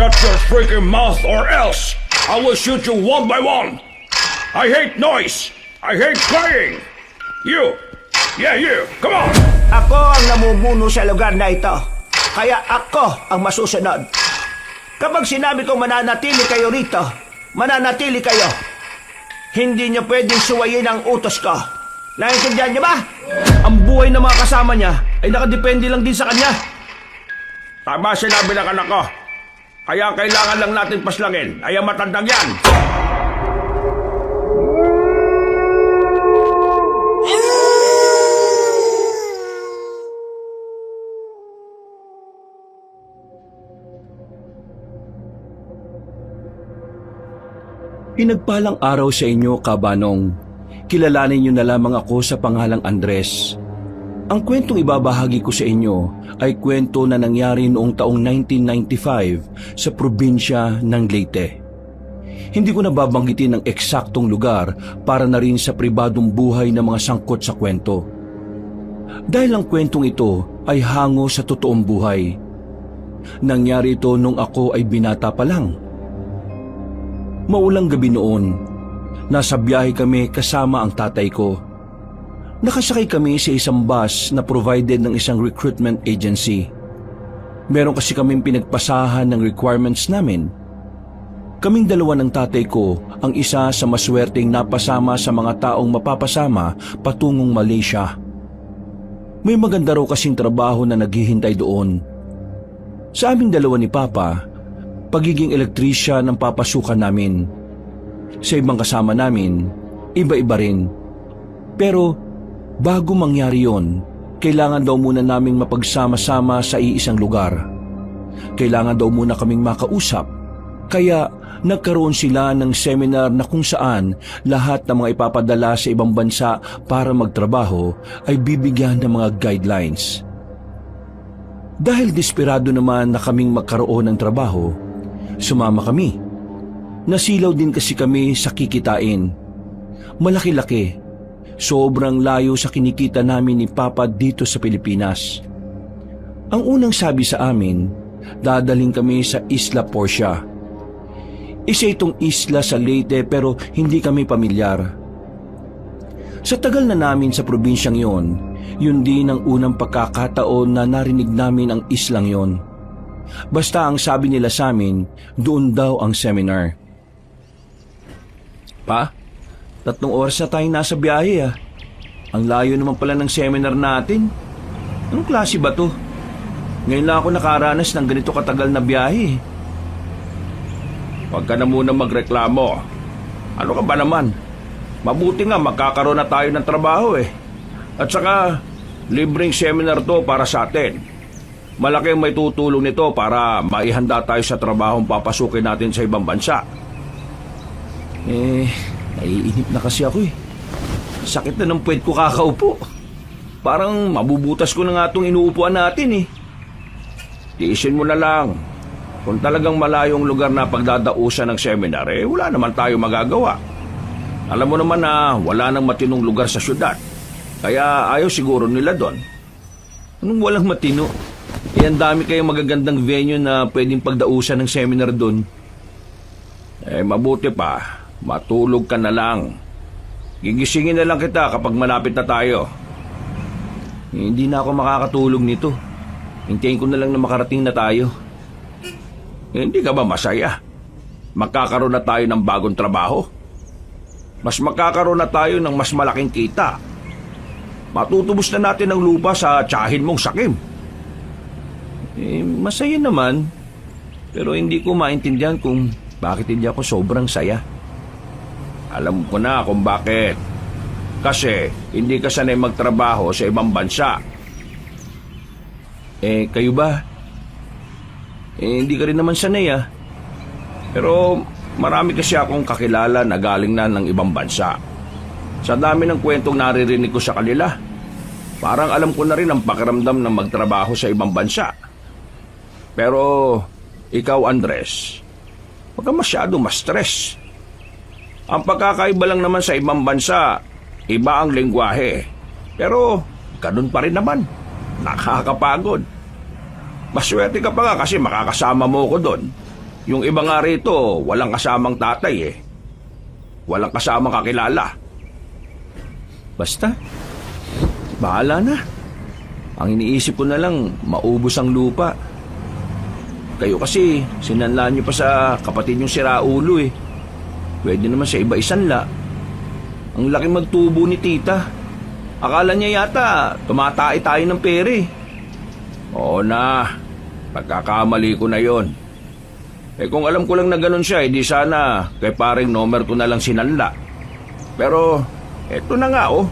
Shut your freaking mouth or else I will shoot you one by one. I hate noise. I hate crying. You. Yeah, you. Come on. Ako ang namumuno sa lugar na ito. Kaya ako ang masusunod. Kapag sinabi kong mananatili kayo rito, mananatili kayo. Hindi niyo pwedeng suwayin ang utos ko. Naintindihan niyo ba? Ang buhay ng mga kasama niya ay nakadepende lang din sa kanya. Tama sinabi ng anak ko. Kaya kailangan lang natin paslangin ay ang matandang yan. Pinagpalang araw sa inyo, Kabanong. Kilalanin niyo na lamang ako sa pangalang Andres. Ang kwentong ibabahagi ko sa inyo ay kwento na nangyari noong taong 1995 sa probinsya ng Leyte. Hindi ko nababanggitin ang eksaktong lugar para na rin sa pribadong buhay ng mga sangkot sa kwento. Dahil ang kwentong ito ay hango sa totoong buhay. Nangyari ito nung ako ay binata pa lang. Maulang gabi noon, nasa biyahe kami kasama ang tatay ko. Nakasakay kami sa isang bus na provided ng isang recruitment agency. Meron kasi kaming pinagpasahan ng requirements namin. Kaming dalawa ng tatay ko ang isa sa maswerteng napasama sa mga taong mapapasama patungong Malaysia. May maganda raw kasing trabaho na naghihintay doon. Sa aming dalawa ni Papa, pagiging elektrisyan ang papasukan namin. Sa ibang kasama namin, iba-iba rin. Pero bago mangyari yon, kailangan daw muna naming mapagsama-sama sa iisang lugar. Kailangan daw muna kaming makausap. Kaya nagkaroon sila ng seminar na kung saan lahat ng mga ipapadala sa ibang bansa para magtrabaho ay bibigyan ng mga guidelines. Dahil desperado naman na kaming magkaroon ng trabaho, sumama kami. Nasilaw din kasi kami sa kikitain. Malaki-laki. Sobrang layo sa kinikita namin ni Papa dito sa Pilipinas. Ang unang sabi sa amin, dadaling kami sa Isla Portia. Isa itong isla sa Leyte pero hindi kami pamilyar. Sa tagal na namin sa probinsyang yon, yun din ang unang pagkakataon na narinig namin ang islang yon. Basta ang sabi nila sa amin, doon daw ang seminar. Pa, 3 oras na tayong nasa biyahe ah. Ang layo naman pala ng seminar natin. Anong klase ba to? Ngayon lang ako nakaranas ng ganito katagal na biyahe. Huwag ka na muna magreklamo. Ano ka ba naman? Mabuti nga magkakaroon na tayo ng trabaho eh. At saka, libreng seminar to para sa atin. Malaki ang may tutulong nito para maihanda tayo sa trabahong papasukin natin sa ibang bansa. Naiinip na kasi ako eh. Sakit na ng puwet ko kakaupo. Parang mabubutas ko na nga itong inuupuan natin eh. Tiisin mo na lang. Kung talagang malayong lugar na pagdadausan ng seminar, wala naman tayo magagawa. Alam mo naman na wala nang matinong lugar sa syudad. Kaya ayaw siguro nila doon. Anong walang matino? Ang dami kayong magagandang venue na pwedeng pagdausan ng seminar doon. Mabuti pa. Matulog ka na lang. Gigisingin na lang kita kapag malapit na tayo. Hindi na ako makakatulog nito. Hintayin ko na lang na makarating na tayo. Hindi ka ba masaya? Magkakaroon na tayo ng bagong trabaho. Mas magkakaroon na tayo ng mas malaking kita. Matutubos na natin ang lupa sa tiyahin mong sakim. Masaya naman. Pero hindi ko maintindihan kung bakit hindi ako sobrang saya. Alam ko na kung bakit. Kasi hindi ka sanay magtrabaho sa ibang bansa. Kayo ba? Hindi ka rin naman sanay ah. Pero marami kasi akong kakilala na galing na ng ibang bansa. Sa dami ng kwentong naririnig ko sa kanila, parang alam ko na rin ang pakiramdam ng magtrabaho sa ibang bansa. Pero ikaw, Andres, huwag ka masyado ma-stress. Ang pagkakaiba lang naman sa ibang bansa, iba ang lengguwahe. Pero ganun pa rin naman. Nakakapagod. Maswerte ka pa nga kasi makakasama mo ko doon. Yung iba nga rito, walang kasamang tatay eh. Walang kasamang kakilala. Basta, bahala na. Ang iniisip ko na lang, maubos ang lupa. Kayo kasi, sinanlaan niyo pa sa kapatid yung siraulo eh. Pwede naman sa iba isanla. Ang laki magtubo ni tita. Akala niya yata, tumatay tayo ng pere. Oo na, pagkakamali ko na yon. Eh kung alam ko lang na ganun siya, edi sana kay paring Nomer ko na lang sinanla. Pero, eto na nga oh.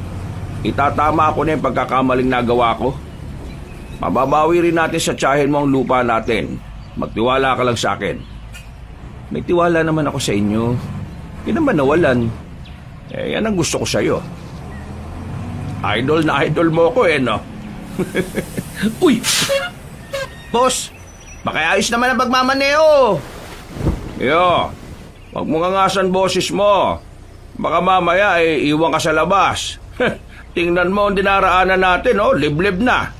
Itatama ko na yung pagkakamaling nagawa ko. Mababawi rin natin sa tiyahin mo ang lupa natin. Magtiwala ka lang sa akin. May tiwala naman ako sa inyo. Hindi naman nawalan. Eh, yan ang gusto ko sa'yo. Idol na idol mo ko eh, no? Uy! Boss, makiayos naman ang pagmamaneo. Yo, wag mo ngangasan boses mo. Baka mamaya eh, iwan ka sa labas. Tingnan mo ang dinaraanan natin, oh, liblib na.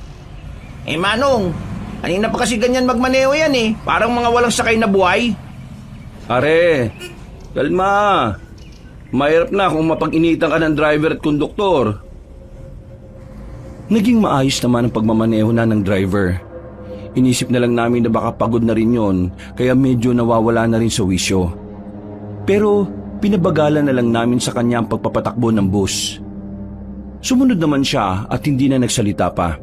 Eh Manong, kanina pa kasi ganyan magmaneo yan eh. Parang mga walang sakay na buhay. Are, kalma. Mahirap na kung mapag-initan ka ng driver at konduktor. Naging maayos naman ang pagmamaneho na ng driver. Inisip na lang namin na baka pagod na rin yon, kaya medyo nawawala na rin sa wisyo. Pero pinabagalan na lang namin sa kanya ang pagpapatakbo ng bus. Sumunod naman siya at hindi na nagsalita pa.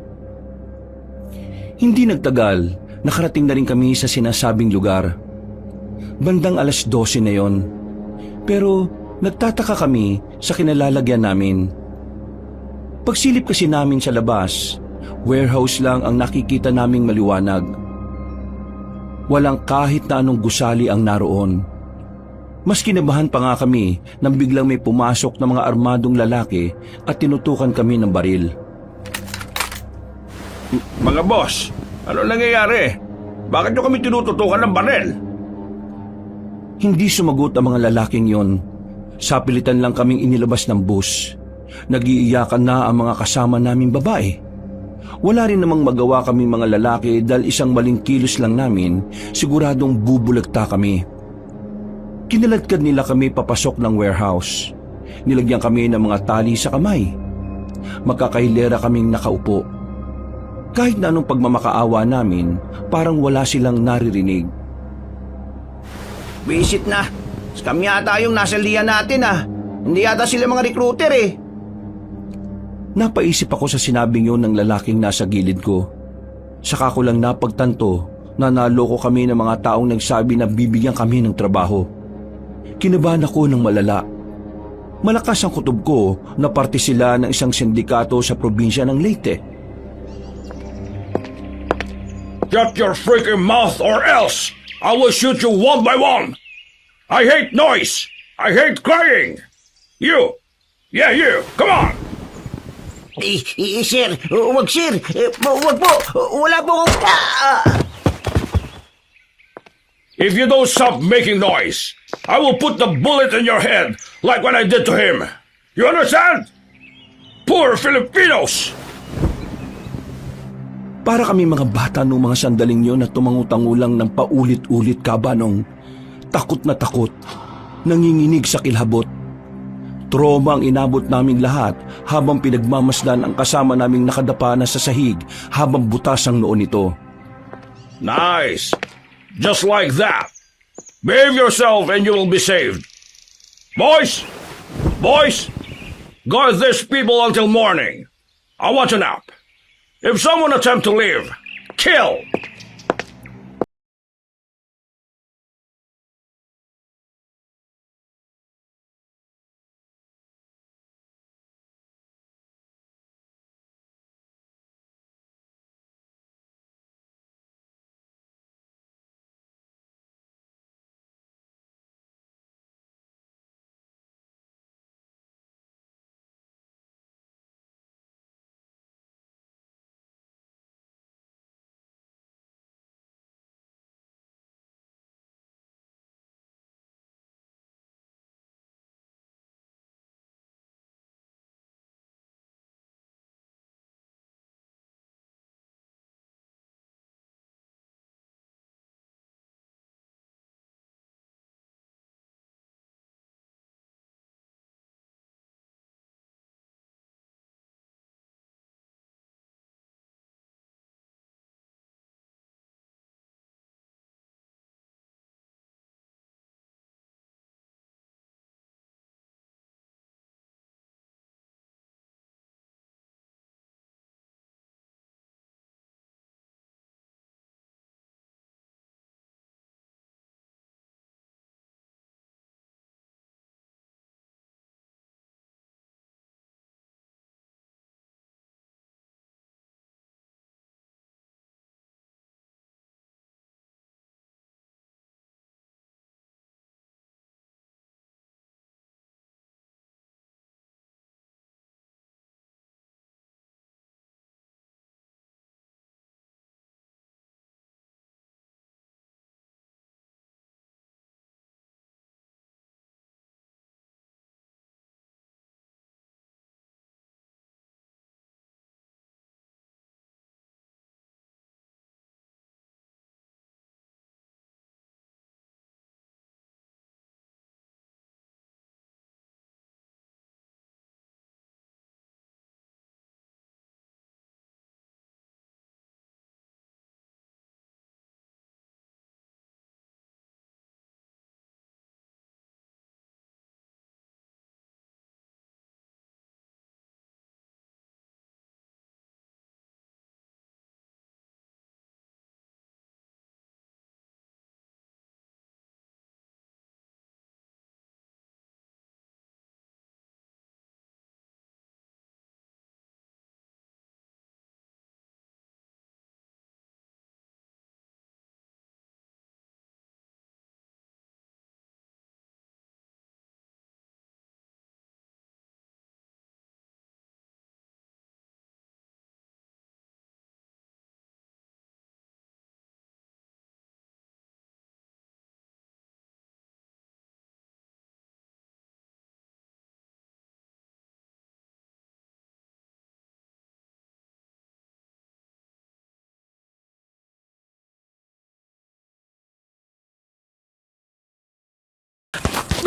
Hindi nagtagal, nakarating na rin kami sa sinasabing lugar. Bandang 12:00 na yon. Pero nagtataka kami sa kinalalagyan namin. Pagsilip kasi namin sa labas, warehouse lang ang nakikita naming maliwanag. Walang kahit na anong gusali ang naroon. Mas kinabahan pa nga kami nang biglang may pumasok na mga armadong lalaki at tinutukan kami ng baril. Mga boss, ano nangyayari? Bakit nyo kami tinututukan ng barel? Hindi sumagot ang mga lalaking yon. Sapilitan lang kaming inilabas ng bus. Nag-iiyakan na ang mga kasama naming babae. Wala rin namang magawa kaming mga lalaki dahil isang maling kilos lang namin, siguradong bubulagta kami. Kinaladkad nila kami papasok ng warehouse. Nilagyan kami ng mga tali sa kamay. Magkakahilera kaming nakaupo. Kahit na anong pagmamakaawa namin, parang wala silang naririnig. Visit na. Scam yata yung nasa liyan natin ah. Hindi yata sila mga recruiter eh. Napaisip ako sa sinabing yun ng lalaking nasa gilid ko. Saka ko lang napagtanto na naloko kami ng mga taong nagsabi na bibigyan kami ng trabaho. Kinabahan ako ng malala. Malakas ang kutob ko na parte sila ng isang sindikato sa probinsya ng Leyte. Shut your freaking mouth or else I will shoot you one by one. I hate noise. I hate crying. You. Yeah, you. Come on. Sir, wag sir. Wag po. Wala po akong... If you don't stop making noise, I will put the bullet in your head like what I did to him. You understand? Poor Filipinos! Para kami mga bata noong mga sandaling yun na tumangutangulang ng paulit-ulit kabanong. Takot na takot. Nanginginig sa kilhabot. Trauma ang inabot naming lahat habang pinagmamasdan ang kasama naming nakadapa na sa sahig habang butas ang noon nito. Nice. Just like that. Behave yourself and you will be saved. Boys! Boys! Guard these people until morning. I want a nap. If someone attempt to leave, kill!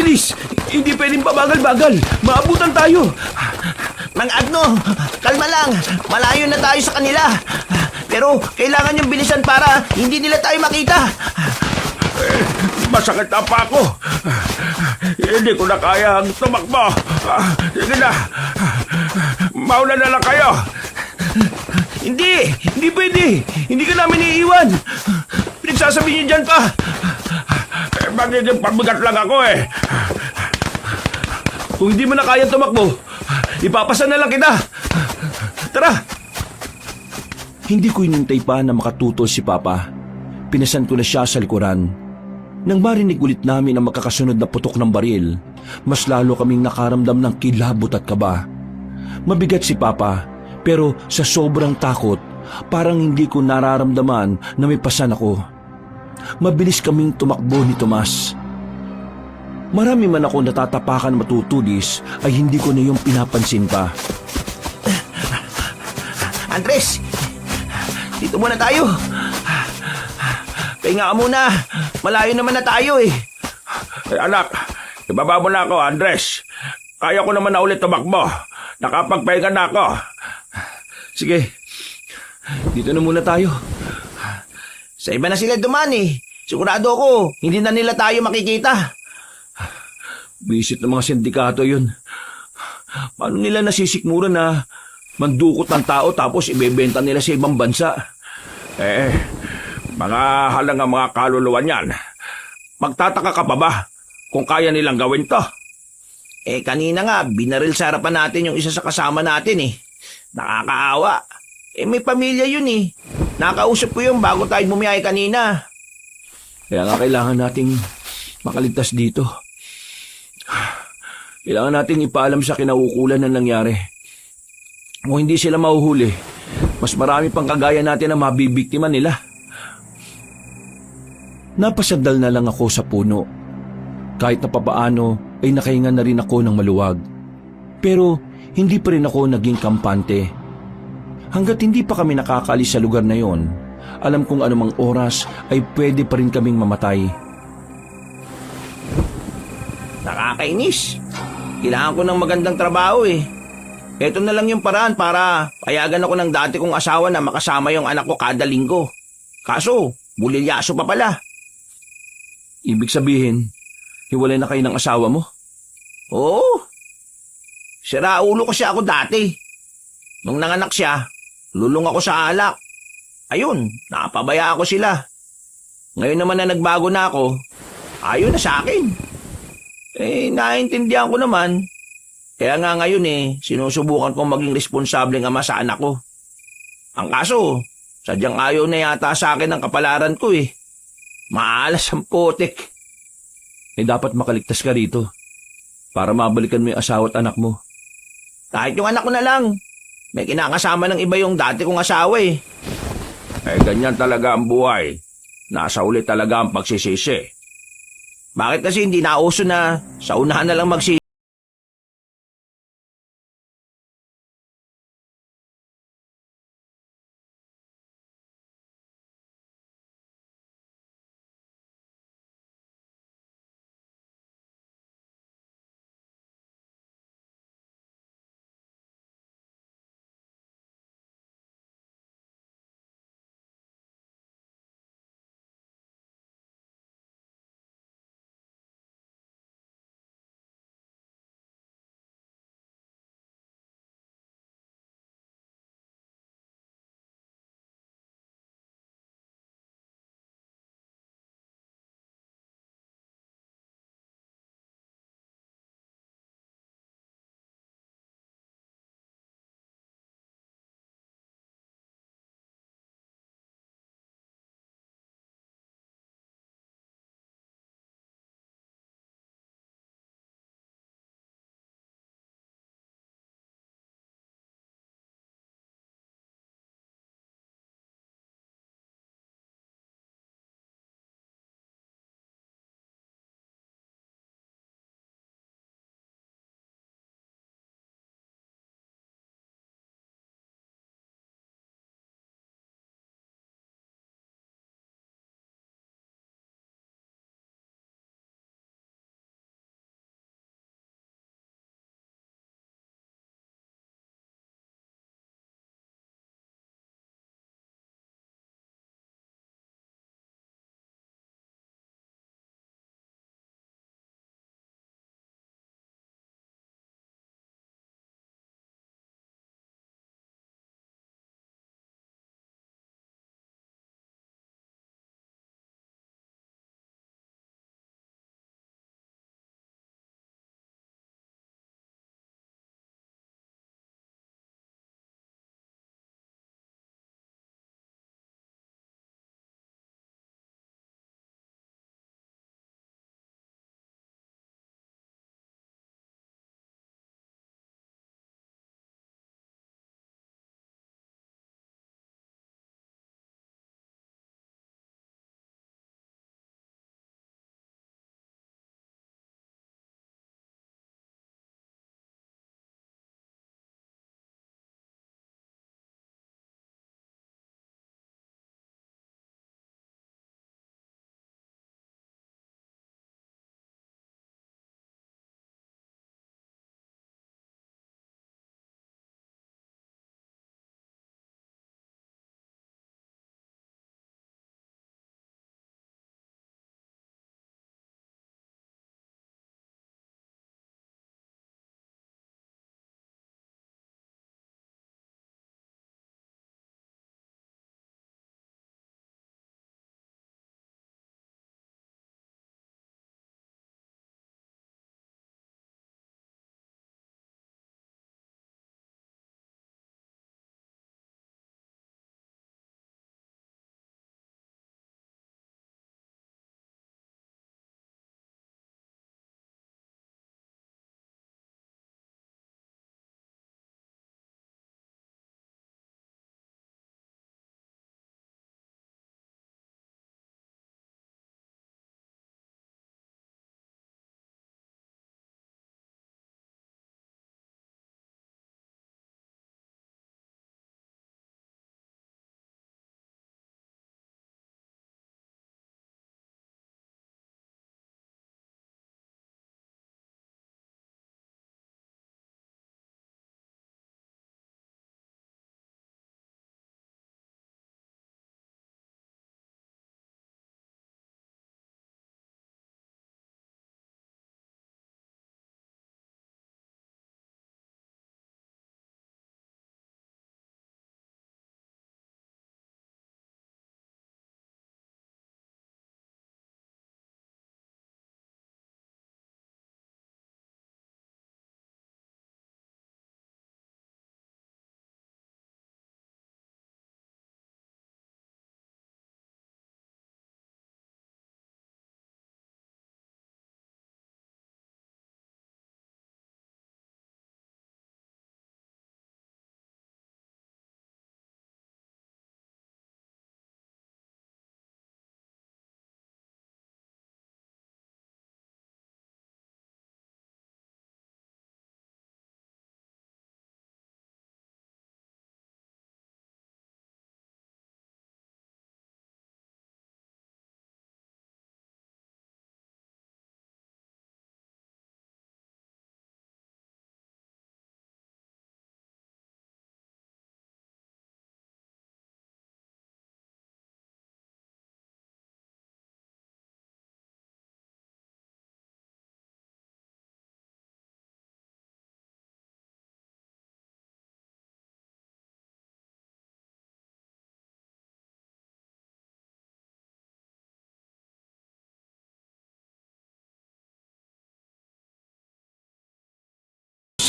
Bilis! Hindi pwedeng pabagal-bagal. Maabutan tayo. Mang Agno, kalma lang. Malayo na tayo sa kanila. Pero kailangan yung bilisan para hindi nila tayo makita. Masakit ang pa ako. Hindi ko na kaya ang tumakbo. Sige na. Mauna na lang kayo. Hindi! Hindi pwede! Hindi ka namin iiwan! Pinagsasabi niyo dyan pa! Magiging pabigat lang ako eh. Kung hindi mo na kayang tumakbo, ipapasa na lang kita! Tara! Hindi ko inintay pa na makatutol si Papa. Pinasan ko na siya sa likuran. Nang marinig ulit namin ang makakasunod na putok ng baril, mas lalo kaming nakaramdam ng kilabot at kaba. Mabigat si Papa, pero sa sobrang takot, parang hindi ko nararamdaman na may pasan ako. Mabilis kaming tumakbo ni Tomas. Marami man ako natatapakan matutulis ay hindi ko na yung pinapansin pa. Andres, dito muna tayo. Pahinga ka muna. Malayo naman na tayo eh. Anak, ibaba mo na ako, Andres. Kaya ko naman na ulit tumakbo. Nakapagpahinga na ako. Sige, dito na muna tayo. Sa iba na sila duman eh. Sigurado ako, hindi na nila tayo makikita. Bisit ng mga sindikato yun. Paano nila nasisikmura na mandukot ng tao tapos ibebenta nila sa ibang bansa? Mga halang ang mga kaluluwa niyan. Magtataka ka pa ba kung kaya nilang gawin to? Kanina nga, binaril sa harapan natin yung isa sa kasama natin eh. Nakakaawa. May pamilya yun eh. Nakausap ko yung bago tayo bumiyahe kanina. Kaya nga kailangan nating makaligtas dito. Kailangan nating ipaalam sa kinaukulan na nangyari. Kung hindi sila mahuhuli, mas marami pang kagaya natin ang mabibiktima nila. Napasandal na lang ako sa puno. Kahit na papaano ay nakahinga na rin ako ng maluwag. Pero hindi pa rin ako naging kampante. Hanggat hindi pa kami nakakaalis sa lugar na yon, alam kong anumang oras ay pwede pa rin kaming mamatay. Nakakainis. Kailangan ko ng magandang trabaho eh. Ito na lang yung paraan para payagan ako ng dati kong asawa na makasama yung anak ko kada linggo. Kaso, bulilyaso pa pala. Ibig sabihin, hiwalay na kayo ng asawa mo? Oo. Siraulo kasi ako dati. Nung nanganak siya, lulong ako sa alak. Ayun, napabaya ako sila. Ngayon naman na nagbago na ako, ayaw na sa akin. Naiintindihan ko naman. Kaya nga ngayon sinusubukan kong maging responsableng ama sa anak ko. Ang kaso, sadyang ayaw na yata sa akin ang kapalaran ko eh. Maalas ang putik. Dapat makaligtas ka rito para mabalikan mo yung asawa at anak mo. Kahit yung anak ko na lang. May kinakasama ng iba yung dati kong asawa eh. Ganyan talaga ang buhay. Nasa uli talaga ang pagsisisi. Bakit kasi hindi nauso na sa unahan na lang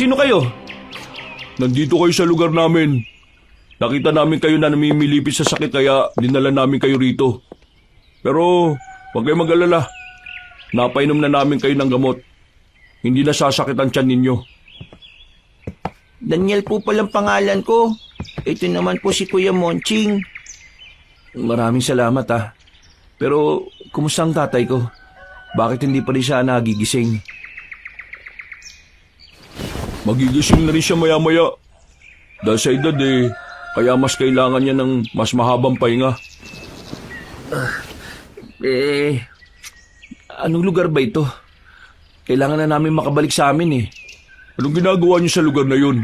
Sino kayo? Nandito kayo sa lugar namin. Nakita namin kayo na namimilipit sa sakit kaya dinala namin kayo rito. Pero huwag kayong mag-alala. Napainom na namin kayo ng gamot. Hindi na sasakit ang tiyan ninyo. Daniel po palang pangalan ko. Ito naman po si Kuya Monching. Maraming salamat Pero kumusta ang tatay ko? Bakit hindi pa rin siya nagigising? Magigising na rin siya maya-maya. Dahil sa edad kaya mas kailangan niya ng mas mahabang pahinga. Anong lugar ba ito? Kailangan na namin makabalik sa amin Anong ginagawa niyo sa lugar na yun?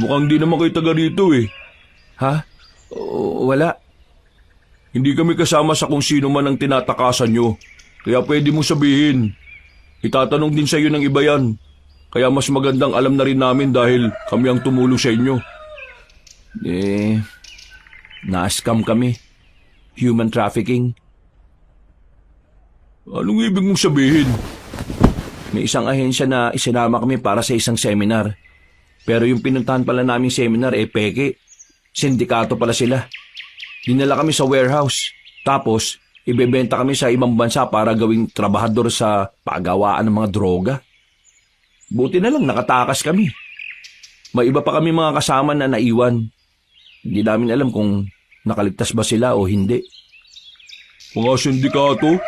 Mukhang di naman kayo taga rito Ha? Wala. Hindi kami kasama sa kung sino man ang tinatakasan nyo. Kaya pwede mo sabihin. Itatanong din sa iyo ng iba yan. Kaya mas magandang alam na rin namin dahil kami ang tumulong sa inyo. Na-scam kami. Human trafficking. Anong ibig mong sabihin? May isang ahensya na isinama kami para sa isang seminar. Pero yung pinuntahan pala naming seminar peke. Sindikato pala sila. Dinala kami sa warehouse. Tapos, ibebenta kami sa ibang bansa para gawing trabahador sa pagawaan ng mga droga. Buti na lang nakatakas kami. May iba pa kami mga kasama na naiwan. Hindi namin alam kung nakaligtas ba sila o hindi. Mga sindikato?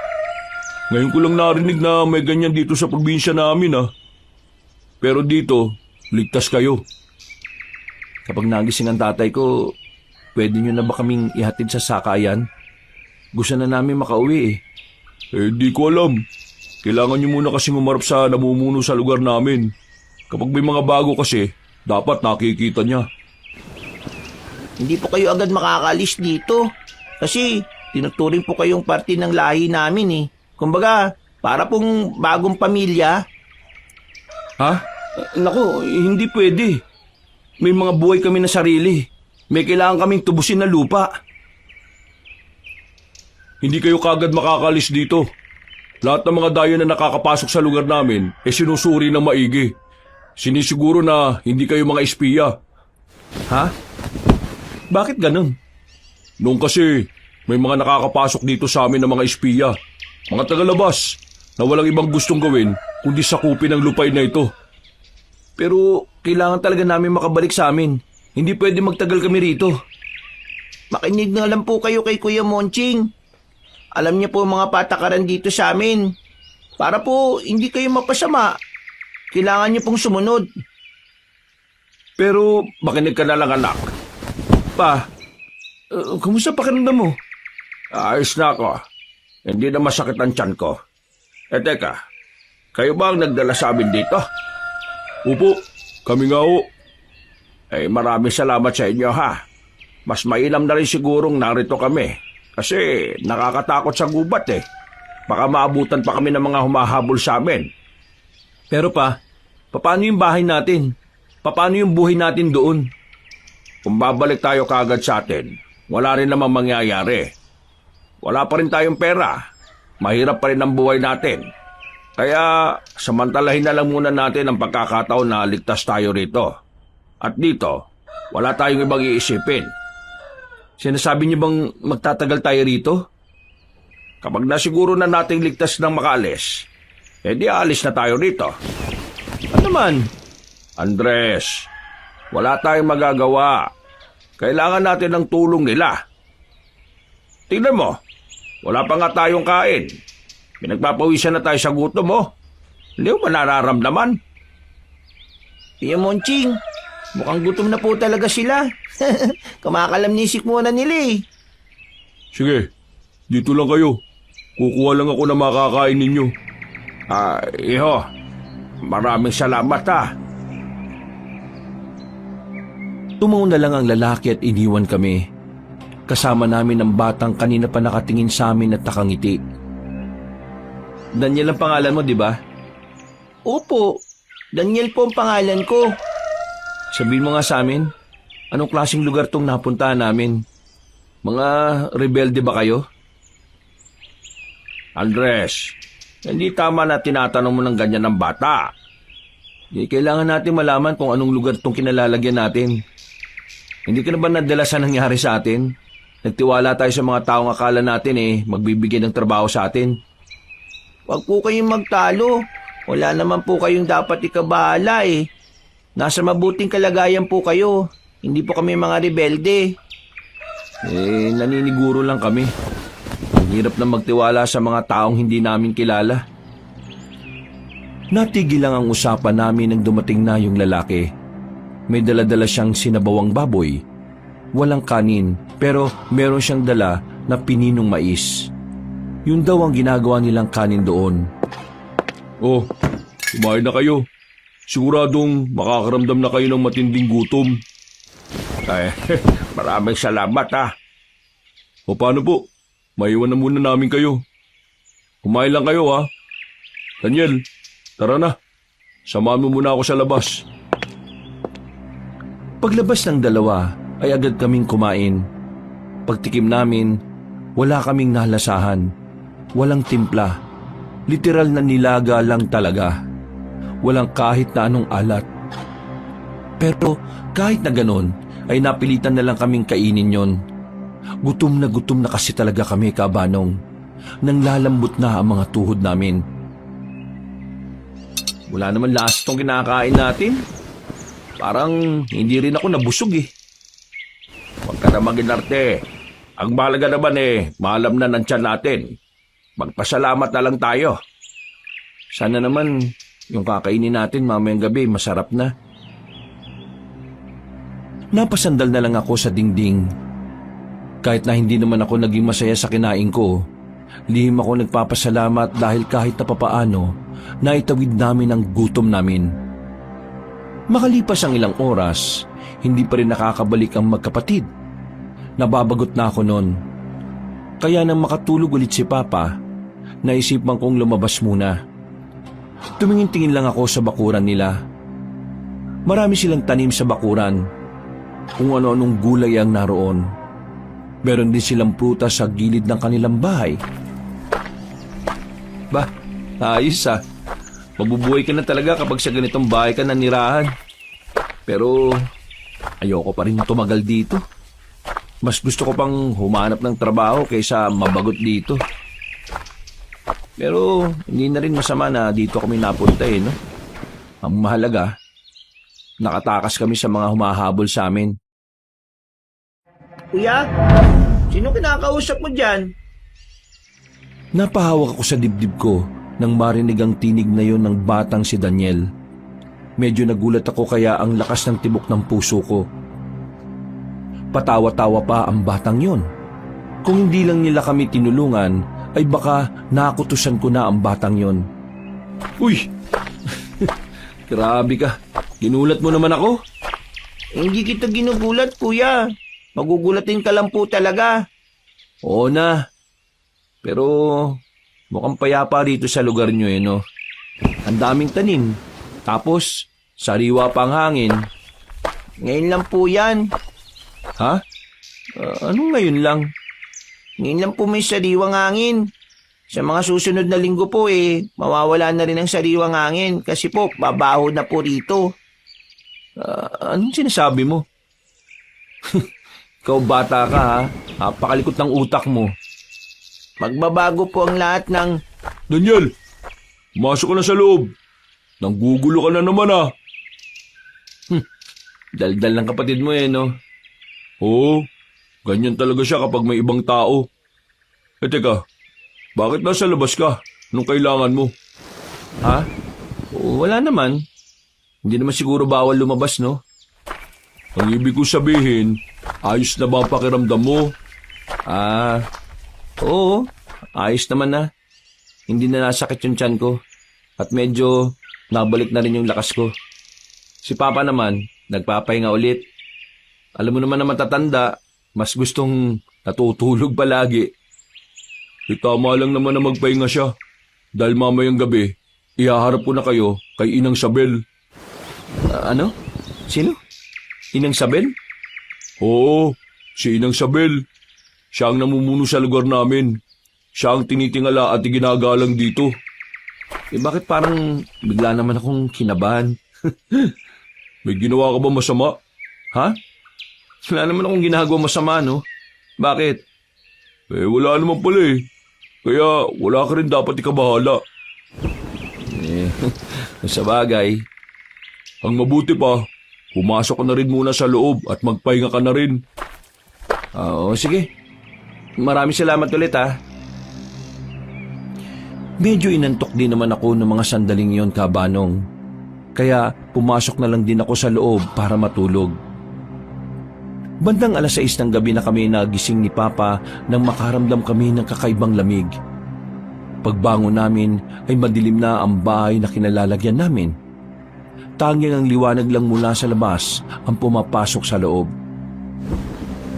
Ngayon ko lang narinig na may ganyan dito sa probinsya namin Pero dito, ligtas kayo. Kapag nagising ang tatay ko, pwede nyo na ba kaming ihatid sa sakayan? Gusto na namin makauwi Di ko alam. Kailangan nyo muna kasing umarap sa namumuno sa lugar namin. Kapag may mga bago kasi, dapat nakikita niya. Hindi po kayo agad makakalis dito. Kasi tinuturing po kayong parte ng lahi namin Kumbaga, para pong bagong pamilya. Ha? Naku, hindi pwede. May mga buhay kami na sarili. May kailangan kaming tubusin na lupa. Hindi kayo kagad makakalis dito. Lahat ng mga dayo na nakakapasok sa lugar namin sinusuri ng maigi. Sinisiguro na hindi kayo mga espiya. Ha? Bakit ganun? Noong kasi, may mga nakakapasok dito sa amin ng mga espiya. Mga tagalabas na walang ibang gustong gawin kundi sakupin ang lupain na ito. Pero kailangan talaga namin makabalik sa amin. Hindi pwede magtagal kami rito. Makinig na lang po kayo kay Kuya Monching. Alam niya po mga patakaran dito sa amin. Para po hindi kayo mapasama. Kailangan niyo pong sumunod. Pero makinig ka na lang anak. Pa, kumusta pakiramdam mo? Ayos na ako. Hindi na masakit ang tiyan ko. Teka, kayo ba ang nagdala sa amin dito? Upo, kami nga ho. Maraming salamat sa inyo Mas mainam na rin sigurong narito kami. Kasi nakakatakot sa gubat Baka maabutan pa kami ng mga humahabol sa amin. Pero paano yung bahay natin? Paano yung buhay natin doon? Kung babalik tayo kagad sa atin, wala rin namang mangyayari. Wala pa rin tayong pera. Mahirap pa rin ang buhay natin. Kaya samantalahin na lang muna natin ang pagkakataon na ligtas tayo rito. At dito, wala tayong ibang iisipin. Sinasabi niyo bang magtatagal tayo rito? Kapag nasiguro na nating ligtas ng makaalis, di aalis na tayo rito. Ano naman? Andres, wala tayong magagawa. Kailangan natin ng tulong nila. Tingnan mo, wala pa nga tayong kain. Pinagpapawisan na tayo sa gutom Hindi mo ba nararamdaman? Kuya Monching, mukhang gutom na po talaga sila. Kumakalamnisik muna nila Sige, dito lang kayo. Kukuha lang ako na makakain ninyo. Iho, maraming salamat Tumaw na lang ang lalaki at iniwan kami. Kasama namin ang batang kanina pa nakatingin sa amin at nakangiti. Daniel ang pangalan mo, di ba? Opo, Daniel po ang pangalan ko. Sabihin mo nga sa amin, anong klaseng lugar tong napuntahan namin? Mga rebelde ba kayo? Andres, hindi tama na tinatanong mo ng ganyan ng bata. Kailangan natin malaman kung anong lugar itong kinalalagyan natin. Hindi ka na ba nadala sa nangyari sa atin? Nagtiwala tayo sa mga taong akala natin magbibigay ng trabaho sa atin. Huwag po kayong magtalo. Wala naman po kayong dapat ikabahala eh. Nasa mabuting kalagayan po kayo. Hindi po kami mga rebelde. Naniniguro lang kami. Ang hirap na magtiwala sa mga taong hindi namin kilala. Natigil lang ang usapan namin nang dumating na yung lalaki. May dala-dala siyang sinabawang baboy. Walang kanin, pero meron siyang dala na pininong mais. Yun daw ang ginagawa nilang kanin doon. Oh, kumain na kayo. Siguradong makakaramdam na kayo ng matinding gutom. Ay, maraming salamat ha. O paano po? Maiwan na muna namin kayo. Kumain lang kayo ha. Daniel, tara na. Samahan mo muna ako sa labas. Paglabas ng dalawa ay agad kaming kumain. Pagtikim namin, wala kaming nalasahan. Walang timpla. Literal na nilaga lang talaga. Walang kahit na anong alat. Pero kahit na ganon, ay napilitan na lang kaming kainin yon. Gutom na kasi talaga kami, Kabanong. Nang lalambot na ang mga tuhod namin. Wala naman last tong kinakain natin. Parang hindi rin ako nabusog eh. Huwag ka na maginarte. Ang mahalaga naman maalam na ng tiyan natin. Magpasalamat na lang tayo. Sana naman yung kakainin natin mamayang gabi masarap na. Napasandal na lang ako sa dingding. Kahit na hindi naman ako naging masaya sa kinain ko, lihim ako nagpapasalamat dahil kahit na papaano, naitawid namin ang gutom namin. Makalipas ang ilang oras, hindi pa rin nakakabalik ang magkapatid. Nababagot na ako noon. Kaya nang makatulog ulit si Papa, naisipan kong lumabas muna. Tumingin-tingin lang ako sa bakuran nila. Marami silang tanim sa bakuran. Kung ano-anong gulay ang naroon. Meron din silang prutas sa gilid ng kanilang bahay. Bah, ayos ah. Mabubuhay ka na talaga kapag sa ganitong bahay ka nanirahan. Pero ayoko pa rin tumagal dito. Mas gusto ko pang humanap ng trabaho kaysa mabagot dito. Pero hindi na rin masama na dito kami napunta no? Ang mahalaga, nakatakas kami sa mga humahabol sa amin. Kuya, sino kinakausap mo dyan? Napahawak ako sa dibdib ko nang marinig ang tinig na yon ng batang si Daniel. Medyo nagulat ako kaya ang lakas ng tibok ng puso ko. Patawa-tawa pa ang batang yon. Kung hindi lang nila kami tinulungan, ay baka nakutusan ko na ang batang yon. Uy! Grabe ka. Ginulat mo naman ako. Hindi kita ginugulat, kuya. Magugulatin ka lang po talaga. Oo na. Pero mukhang payapa rito sa lugar nyo no? Ang daming tanim. Tapos, sariwa pang hangin. Ngayon lang po yan. Ha? Anong ngayon lang? Ngayon lang po may sariwang hangin. Sa mga susunod na linggo po mawawala na rin ang sariwang hangin kasi po babaho na po rito. Anong sinasabi mo? Ikaw bata ka ha? Napakalikot ng utak mo. Magbabago po ang lahat ng... Daniel! Masok ka na sa loob. Nanggugulo ka na naman ha. Daldal ng kapatid mo no? Oo, ganyan talaga siya kapag may ibang tao. Teka, bakit nasa labas ka? Anong kailangan mo? Ha? Wala naman. Hindi naman siguro bawal lumabas, no? Ang ibig ko sabihin, ayos na ba ang pakiramdam mo? Oo. Ayos naman na. Hindi na nasakit yung tiyan ko. At medyo nabalik na rin yung lakas ko. Si Papa naman, nagpapahinga ulit. Alam mo naman na matatanda, mas gustong natutulog palagi. Tama lang naman na magpahinga siya. Dahil mamayang gabi, ihaharap ko na kayo kay Inang Sabel. Ano? Sino? Inang Sabel? Oo, si Inang Sabel. Siya ang namumuno sa lugar namin. Siya ang tinitingala at iginagalang dito. Bakit parang bigla naman akong kinabahan? May ginawa ka ba masama? Ha? Wala naman akong ginagawa masama, no? Bakit? Wala naman pala eh. Kaya wala ka rin dapat ikabahala. Sa bagay. Ang mabuti pa, pumasok ka na rin muna sa loob at magpahinga ka na rin. Oo, sige. Maraming salamat ulit, ha? Medyo inantok din naman ako ng mga sandaling yon, Kabanong. Kaya pumasok na lang din ako sa loob para matulog. Bandang 6:00 ng gabi na kami nagising ni Papa nang makaramdam kami ng kakaibang lamig. Pagbangon namin ay madilim na ang bahay na kinalalagyan namin. Tanging ang liwanag lang mula sa labas ang pumapasok sa loob.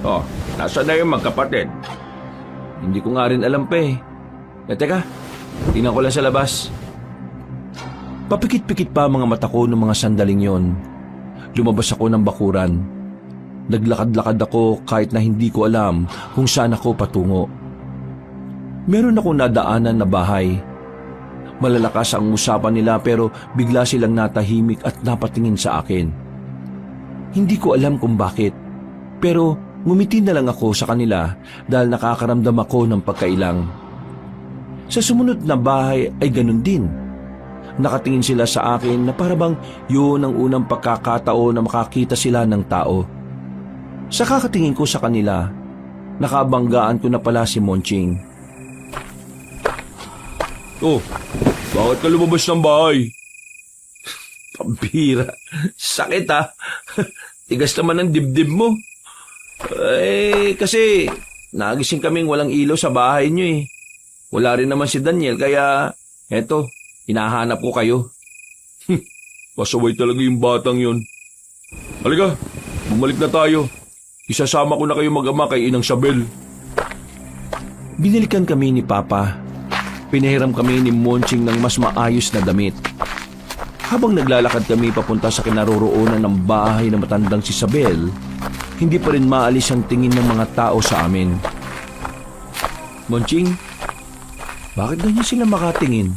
Oh, nasa na yung magkapatid? Hindi ko nga rin alam pa eh. Teka, tingnan ko lang sa labas. Papikit-pikit pa mga mata ko ng mga sandaling yon. Lumabas ako ng bakuran. Naglakad-lakad ako kahit na hindi ko alam kung saan ako patungo. Meron akong nadaanan na bahay. Malalakas ang usapan nila pero bigla silang natahimik at napatingin sa akin. Hindi ko alam kung bakit, pero ngumiti na lang ako sa kanila dahil nakakaramdam ako ng pagkailang. Sa sumunod na bahay ay ganun din. Nakatingin sila sa akin na parabang yun ang unang pagkakataon na makakita sila ng tao. Sa kakatingin ko sa kanila, nakabanggaan ko na pala si Monching. Oh, bakit ka lumabas ng bahay? Pambira. Sakit ha. Tigas naman ang dibdib mo. Kasi nagising kaming walang ilaw sa bahay niyo eh. Wala rin naman si Daniel kaya eto, hinahanap ko kayo. Pasaway talaga yung batang yon. Halika, bumalik na tayo. Isasama ko na kayo mag-ama kay Inang Sabel. Binilikan kami ni Papa. Pinahiram kami ni Monching ng mas maayos na damit. Habang naglalakad kami papunta sa kinaroroonan ng bahay na matandang si Sabel, hindi pa rin maalis ang tingin ng mga tao sa amin. Monching, bakit ganyan sila makatingin?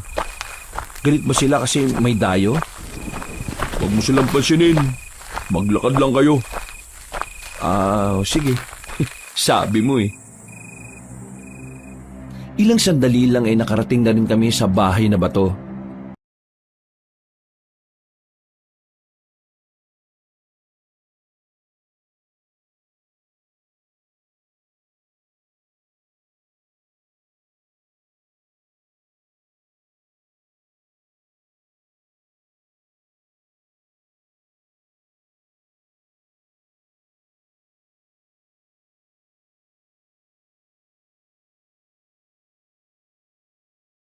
Galit ba sila kasi may dayo? Huwag mo silang pansinin. Maglakad lang kayo. Sige. Sabi mo eh. Ilang sandali lang ay nakarating na rin kami sa bahay na bato.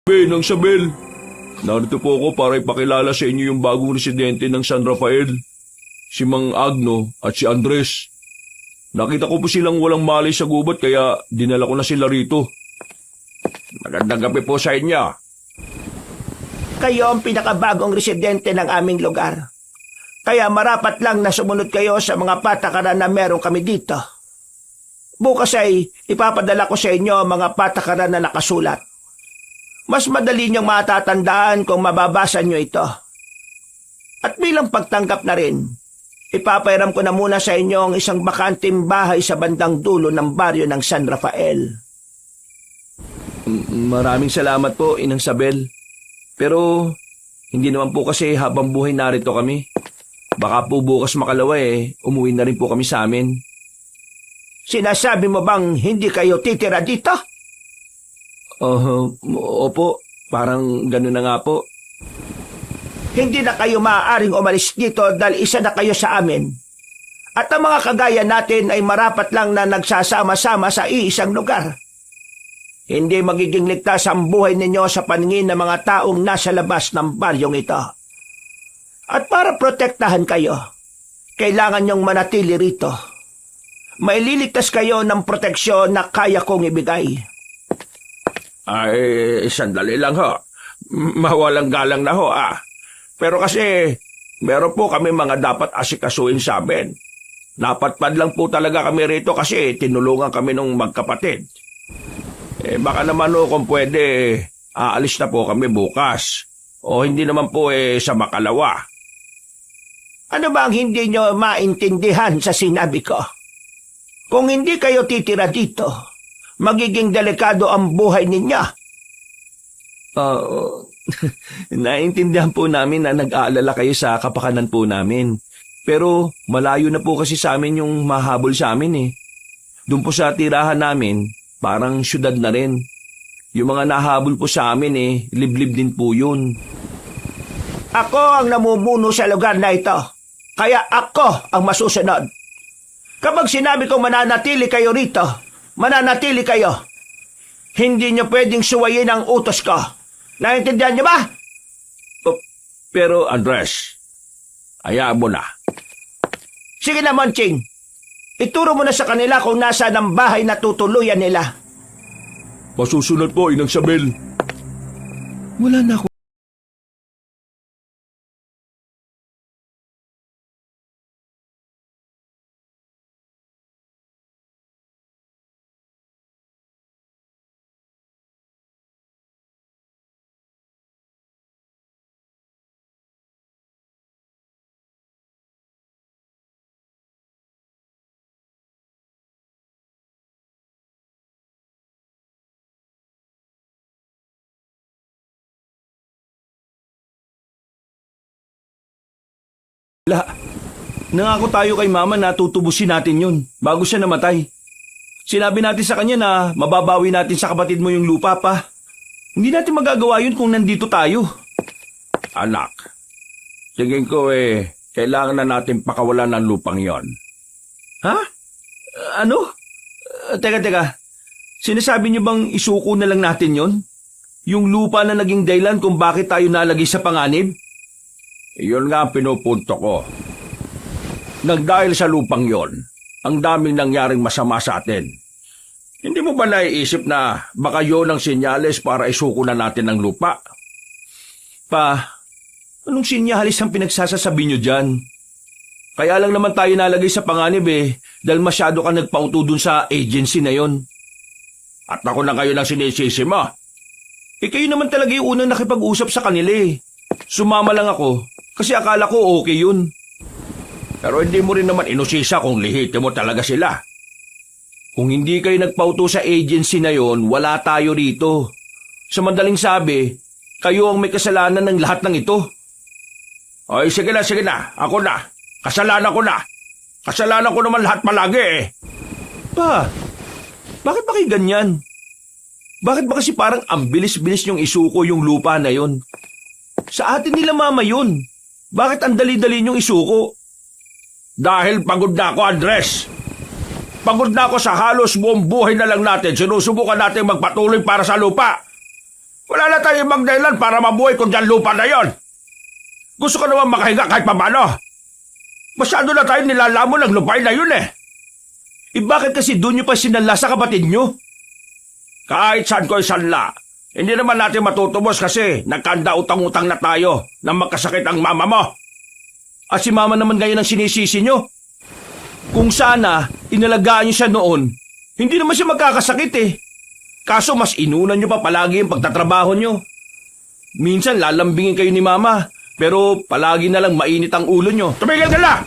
Inang Sabel, narito po ako para ipakilala sa inyo yung bagong residente ng San Rafael, si Mang Agno at si Andres. Nakita ko po silang walang malay sa gubat kaya dinala ko na sila rito. Magandang gabi po sa inyo. Kayo ang pinakabagong residente ng aming lugar. Kaya marapat lang na sumunod kayo sa mga patakaran na meron kami dito. Bukas ay ipapadala ko sa inyo ang mga patakaran na nakasulat. Mas madali niyong matatandaan kung mababasa niyo ito. At bilang pagtanggap na rin, ipapairam ko na muna sa inyo ang isang bakanting bahay sa bandang dulo ng baryo ng San Rafael. Maraming salamat po, Inang Sabel. Pero hindi naman po kasi habang buhay narito kami. Baka po bukas makalawa umuwi na rin po kami sa amin. Sinasabi mo bang hindi kayo titira dito? Opo, parang gano'n na nga po. Hindi na kayo maaaring umalis dito dahil isa na kayo sa amin. At ang mga kagaya natin ay marapat lang na nagsasama-sama sa iisang lugar. Hindi magiging ligtas ang buhay ninyo sa paningin ng mga taong nasa labas ng baryong ito. At para protektahan kayo, kailangan nyong manatili rito. Maililigtas kayo ng proteksyon na kaya kong ibigay. Ay, sandali lang ho. Mawalang galang na ho Pero kasi, meron po kami mga dapat asikasuin sa amin. Napatpad lang po talaga kami rito kasi tinulungan kami ng magkapatid. Baka naman kung pwede, aalis na po kami bukas. O hindi naman po sa Makalawa. Ano ba ang hindi nyo maintindihan sa sinabi ko? Kung hindi kayo titira dito, magiging delikado ang buhay ninyo. Oo. Naintindihan po namin na nag-aalala kayo sa kapakanan po namin. Pero malayo na po kasi sa amin yung mahabol sa amin eh. Doon po sa tirahan namin, parang syudad na rin. Yung mga nahabol po sa amin eh, liblib din po yun. Ako ang namumuno sa lugar na ito. Kaya ako ang masusunod. Kapag sinabi kong mananatili kayo rito, mananatili kayo. Hindi nyo pwedeng suwayin ang utos ko. Naintindihan nyo ba? Pero Andres, hayaan mo na. Sige na, Monching. Ituro mo na sa kanila kung nasaan ang bahay na tutuluyan nila. Masusunod po, Inang Sabel. Wala na ako. Wala. Nangako tayo kay Mama na tutubusin natin yun bago siya namatay. Sinabi natin sa kanya na mababawi natin sa kapatid mo yung lupa pa. Hindi natin magagawa yun kung nandito tayo. Anak, tingin ko kailangan na natin pakawalan ng lupang yon. Ha? Ano? Teka. Sinasabi niyo bang isuko na lang natin yon? Yung lupa na naging dahilan kung bakit tayo nalagay sa panganib? Iyon nga ang pinupunto ko. Nagdahil sa lupang yon, ang daming nangyaring masama sa atin. Hindi mo ba naiisip na baka yon ang senyales para isuko na natin ng lupa? Pa, anong sinyalis ang pinagsasasabi niyo dyan? Kaya lang naman tayo nalagay sa panganib dahil masyado ka nagpauto dun sa agency na yon. At ako na kayo ng sinisisi mo. Kayo naman talaga yung unang nakipag-usap sa kanila Sumama lang ako kasi akala ko okay yun. Pero hindi mo rin naman inusisa kung lihitin mo talaga sila. Kung hindi kayo nagpauto sa agency na yon, wala tayo rito. Sa madaling sabi, kayo ang may kasalanan ng lahat ng ito. Ay, sige na. Ako na. Kasalanan ko na. Kasalanan ko naman lahat palagi Pa, bakit ba kayo ganyan? Bakit ba kasi parang ang bilis-bilis niyong isuko yung lupa na yon? Sa atin nila Mama yun. Bakit ang dali-dali niyong isuko? Dahil pagod na ako, Andres. Pagod na ako sa halos buong buhay na lang natin. Sinusubukan natin magpatuloy para sa lupa. Wala na tayong ibang dahilan para mabuhay kung dyan lupa na yon. Gusto ko naman makahinga kahit paano. Masyado na tayo nilalamon ng lupain na yun Bakit kasi doon nyo pa sinala sa kapatid nyo? Kahit saan ko isanla, hindi naman natin matutubos kasi nagkanda utang-utang na tayo na magkasakit ang mama mo. At si Mama naman ngayon ang sinisisi nyo. Kung sana, inalagaan nyo siya noon, hindi naman siya magkakasakit Kaso mas inunan nyo pa palagi yung pagtatrabaho nyo. Minsan lalambingin kayo ni Mama, pero palagi na lang mainit ang ulo nyo. Tumigil ka na!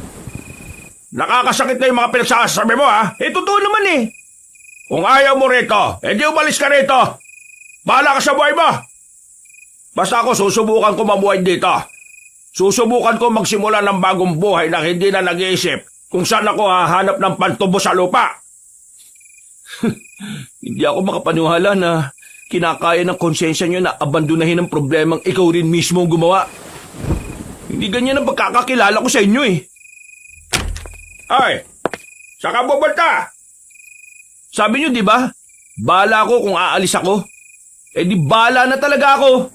Nakakasakit na yung mga pinagsasabi mo Totoo naman Kung ayaw mo rito, hindi umalis ka rito. Bahala ka sa buhay mo. Basta ako susubukan ko mabuhay dito. Susubukan ko magsimula ng bagong buhay na hindi na nag-iisip kung saan ako hahanap ng pantubo sa lupa. Hindi ako makapaniwala na kinakaya ng konsensya nyo na abandonahin ang problemang ikaw rin mismo ang gumawa. Hindi ganyan ang pagkakakilala ko sa inyo Ay, saka pupunta? Sabi nyo, di ba? Bahala ako kung aalis ako. Di bahala na talaga ako.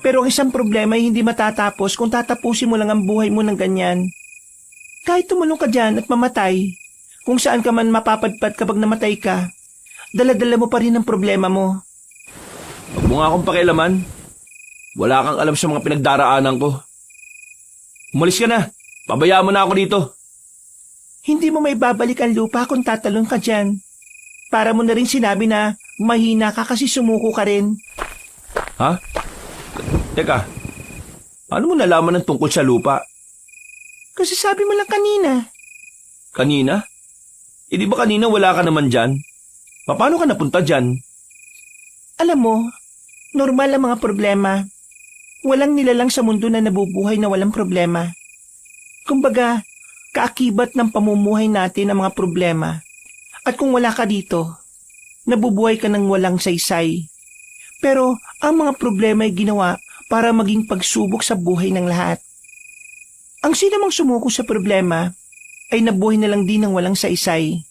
Pero ang isang problema ay hindi matatapos kung tatapusin mo lang ang buhay mo ng ganyan. Kahit tumulong ka dyan at mamatay, kung saan ka man mapapadpad kapag namatay ka, dala-dala mo pa rin ang problema mo. Huwag mo nga akong pakialaman. Wala kang alam sa mga pinagdaraanan ko. Umalis ka na. Pabayaan mo na ako dito. Hindi mo may babalik ang lupa kung tatalon ka dyan. Para mo na rin sinabi na mahina ka kasi sumuko ka rin. Ha? Teka, ano mo nalaman ng tungkol sa lupa? Kasi sabi mo lang kanina. Kanina? Eh di ba kanina wala ka naman dyan? Paano ka napunta dyan? Alam mo, normal ang mga problema. Walang nilalang sa mundo na nabubuhay na walang problema. Kumbaga, kaakibat ng pamumuhay natin ang mga problema. At kung wala ka dito, nabubuhay ka ng walang saysay. Pero ang mga problema ay ginawa para maging pagsubok sa buhay ng lahat. Ang sinamang sumuko sa problema ay nabuhay na lang din ng walang saysay.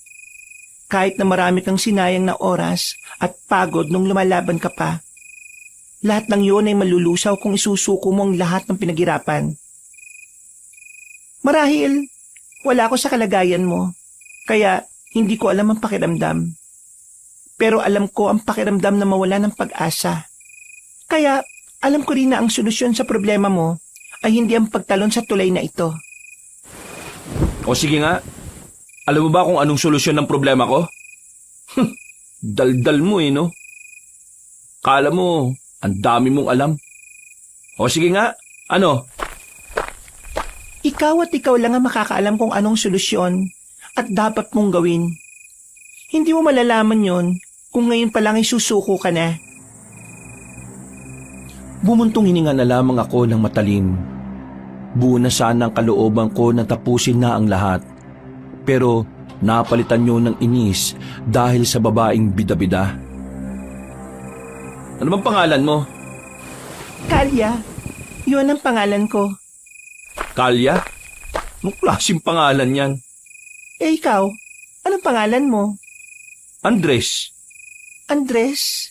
Kahit na marami kang sinayang na oras at pagod nung lumalaban ka pa, lahat ng yun ay malulusaw kung isusuko mo ang lahat ng pinaghirapan. Marahil, wala ako sa kalagayan mo, kaya hindi ko alam ang pakiramdam. Pero alam ko ang pakiramdam na mawala ng pag-asa. Kaya alam ko rin na ang solusyon sa problema mo ay hindi ang pagtalon sa tulay na ito. O sige nga, alam mo ba kung anong solusyon ng problema ko? Daldal mo no? Kala mo, ang dami mong alam. O sige nga, ano? Ikaw at ikaw lang ang makakaalam kung anong solusyon at dapat mong gawin. Hindi mo malalaman yon kung ngayon pa lang ay susuko ka na. Bumuntong hininga na lamang ako ng matalim. Buo na sana ang kalooban ko na tapusin na ang lahat. Pero napalitan niyo ng inis dahil sa babaeng bida-bida. Ano bang pangalan mo? Kalya, yun ang pangalan ko. Kalya? Anong klaseng pangalan yan? Eh ikaw, anong pangalan mo? Andres. Andres?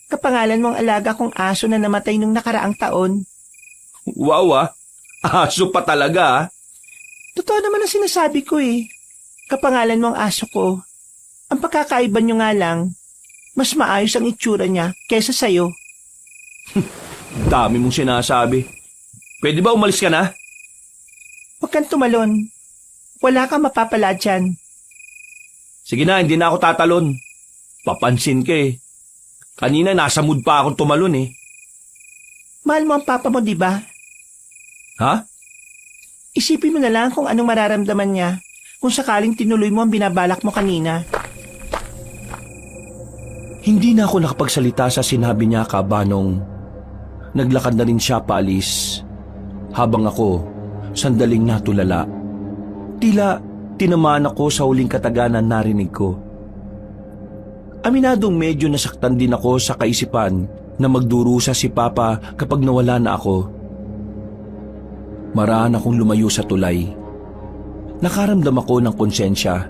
Kapangalan mo ang alaga kong aso na namatay nung nakaraang taon. Wow aso pa talaga. Totoo naman ang sinasabi ko eh. Kapangalan mo ang aso ko. Ang pagkakaiba nyo nga lang, mas maayos ang itsura niya kesa sa'yo. Dami mong sinasabi. Pwede ba umalis ka na? Huwag kang tumalon. Wala kang mapapala dyan. Sige na, hindi na ako tatalon. Papansin ka eh. Kanina nasa mood pa akong tumalon eh. Mahal mo ang papa mo, di ba? Ha? Isipin mo na lang kung anong mararamdaman niya kung sakaling tinuloy mo ang binabalak mo kanina. Hindi na ako nakapagsalita sa sinabi niya kabanong naglakad na rin siya paalis. Habang ako, sandaling natulala. Tila tinamaan ako sa huling kataganan narinig ko. Aminadong medyo nasaktan din ako sa kaisipan na magdurusa si Papa kapag nawala na ako. Maraan akong lumayo sa tulay. Nakaramdam ako ng konsensya.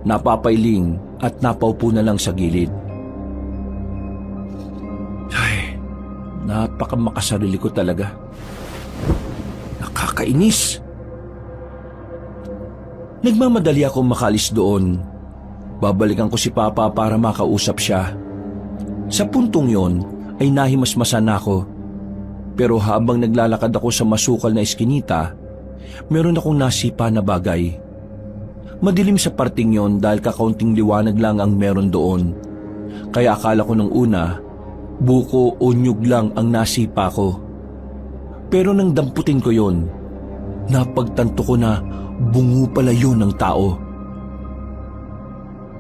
Napapailing at napaupo na lang sa gilid. Ay, napakamakasarili ko talaga. Nakakainis. Nagmamadali akong makalis doon. Babalikan ko si Papa para makausap siya. Sa puntong yon ay nahimasmasan ako. Pero habang naglalakad ako sa masukal na eskinita, meron akong nasipa na bagay. Madilim sa parting yon dahil kakaunting liwanag lang ang meron doon. Kaya akala ko nung una, buko o nyug lang ang nasipa ko. Pero nang damputin ko yon, napagtanto ko na bungo pala yun ng tao.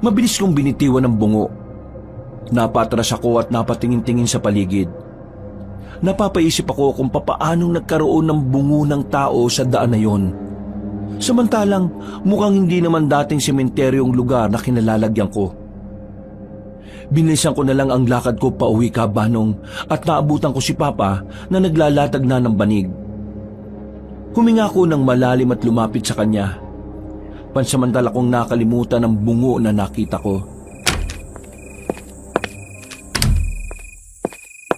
Mabilis kong binitiwan ng bungo. Napatras ako at napatingin-tingin sa paligid. Napapaisip ako kung papaanong nagkaroon ng bungo ng tao sa daan na yon. Samantalang mukhang hindi naman dating sementeryong lugar na kinalalagyan ko. Binilisan ko na lang ang lakad ko pauwi kabanong at naabutan ko si Papa na naglalatag na ng banig. Huminga ako ng malalim at lumapit sa kanya. Pansamantala kong nakalimutan ang bungo na nakita ko.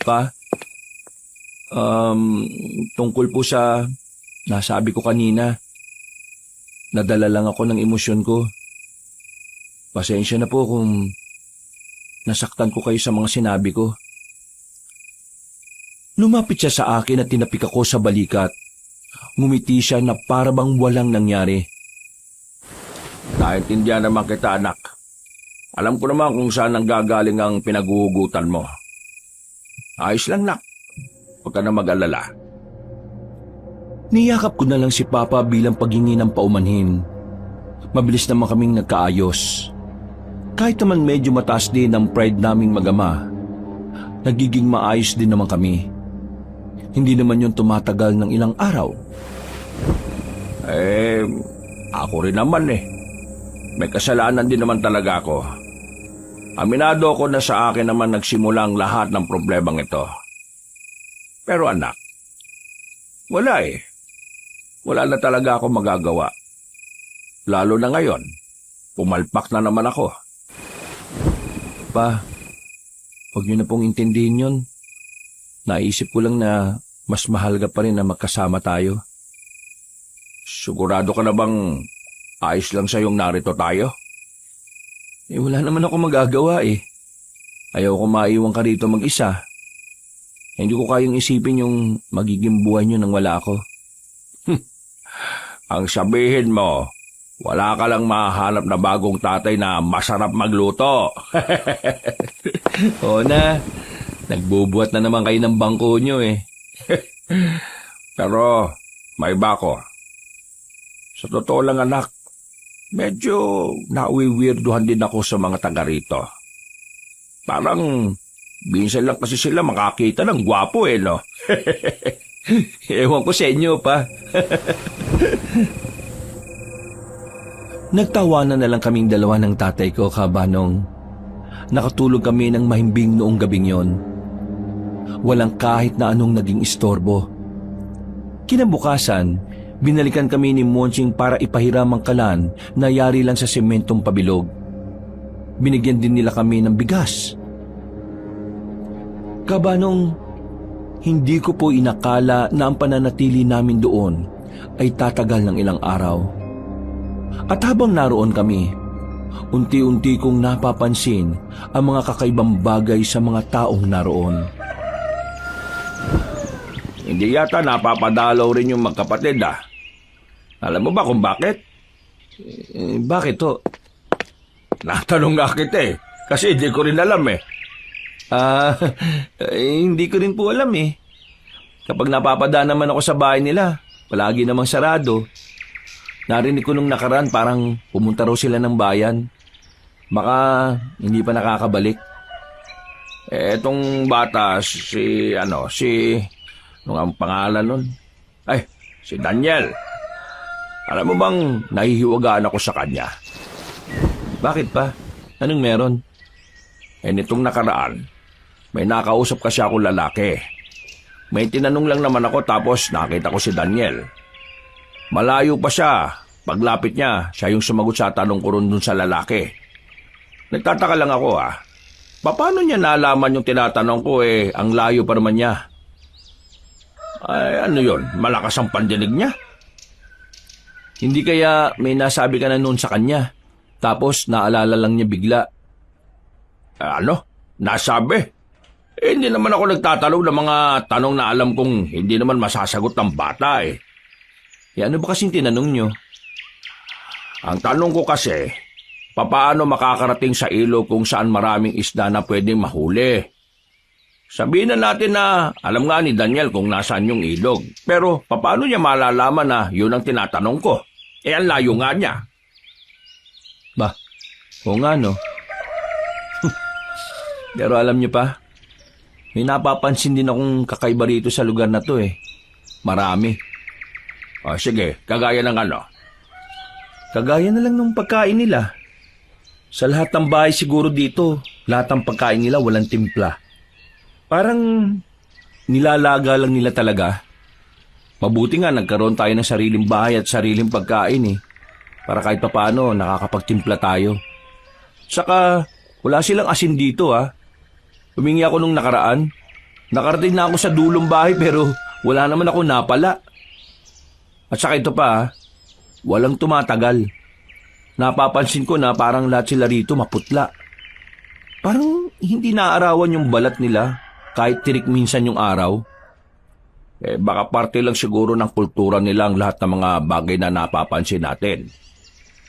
Pa, Tungkol po sa nasabi ko kanina, nadala lang ako ng emosyon ko. Pasensya na po kung nasaktan ko kayo sa mga sinabi ko. Lumapit siya sa akin at tinapik ako sa balikat. Ngumiti siya na para bang walang nangyari. Naintindihan naman kita, anak. Alam ko naman kung saan nanggagaling ang pinaguhugutan mo. Ayos lang, nak. Huwag ka na mag-alala. Niyakap ko na lang si Papa bilang paghingi ng paumanhin. Mabilis naman kaming nagkaayos. Kahit naman medyo mataas din ang pride naming mag-ama, nagiging maayos din naman kami. Hindi naman yun tumatagal ng ilang araw. Ako rin naman eh. May kasalanan din naman talaga ako. Aminado ko na sa akin naman nagsimula ang lahat ng problemang ito. Pero anak, wala eh. Wala na talaga ako magagawa. Lalo na ngayon, pumalpak na naman ako. Pa, huwag niyo na pong intindihin yun. Naisip ko lang na mas mahal ka pa rin na magkasama tayo. Sigurado ka na bang ayos lang sa'yong narito tayo? Wala naman ako magagawa eh. Ayaw ko maiwan ka rito mag-isa. Hindi ko kayang isipin yung magiging buhay niyo nang wala ako. Ang sabihin mo, wala ka lang mahanap na bagong tatay na masarap magluto. Oo na, nagbubuhat na naman kayo ng bangko niyo eh. Pero may iba ko. Sa totoo lang anak, medyo nauwi-weirduhan din ako sa mga taga rito. Parang minsan lang kasi sila makakita ng gwapo eh, no? Ewan ko sa inyo pa. Nagtawanan na lang kaming dalawa ng tatay ko, kabanong. Nakatulog kami ng mahimbing noong gabing yon. Walang kahit na anong naging istorbo. Kinabukasan, binalikan kami ni Monching para ipahiram ang kalan na yari lang sa sementong pabilog. Binigyan din nila kami ng bigas. Kabanong, hindi ko po inakala na ang pananatili namin doon ay tatagal ng ilang araw. At habang naroon kami, unti-unti kong napapansin ang mga kakaibang bagay sa mga taong naroon. Hindi yata napapadalaw rin yung magkapatid ah. Alam mo ba kung bakit? Bakit to? Natanong nga kita eh. Kasi hindi ko rin alam eh. Hindi ko rin po alam eh. Kapag napapadaan naman ako sa bahay nila, palagi namang sarado. Narinig ko nung nakaraan parang pumunta raw sila ng bayan. Baka hindi pa nakakabalik. Etong bata, ano ang pangalan nun? Ay, si Daniel. Alam mo bang nahihiwagaan ako sa kanya? Bakit pa? Anong meron? Nitong nakaraan, may nakausap kasi ako lalaki. May tinanong lang naman ako tapos nakita ko si Daniel. Malayo pa siya. Paglapit niya, siya yung sumagot sa tanong ko ron dun sa lalaki. Nagtataka lang ako paano niya nalaman yung tinatanong ko ang layo pa naman niya? Ay, ano yun? Malakas ang pandinig niya? Hindi kaya may nasabi ka na noon sa kanya, tapos naalala lang niya bigla. Ano? Nasabi? Hindi naman ako nagtatanong ng mga tanong na alam kong hindi naman masasagot ng bata eh. Ano ba kasing tinanong niyo? Ang tanong ko kasi, papaano makakarating sa ilog kung saan maraming isda na pwedeng mahuli? Sabihin na natin na alam nga ni Daniel kung nasaan yung ilog. Pero papaano niya malalaman na yun ang tinatanong ko? Ang layo nga niya. Ba, oo nga no. Pero alam niyo pa, may napapansin din akong kakaiba rito sa lugar na to eh. Marami. Sige, kagaya ng ano? Kagaya na lang ng pagkain nila. Sa lahat ng bahay siguro dito, lahat ng pagkain nila walang timpla. Parang nilalaga lang nila talaga. Mabuti nga nagkaroon tayo ng sariling bahay at sariling pagkain eh. Para kahit papaano nakakapagtimpla tayo. Saka wala silang asin dito. Humingi ako nung nakaraan. Nakarating na ako sa dulong bahay pero wala naman ako napala. At saka ito pa, walang tumatagal. Napapansin ko na parang lahat sila rito maputla. Parang hindi naarawan yung balat nila kahit tirik minsan yung araw. Baka parte lang siguro ng kultura nila ang lahat ng mga bagay na napapansin natin.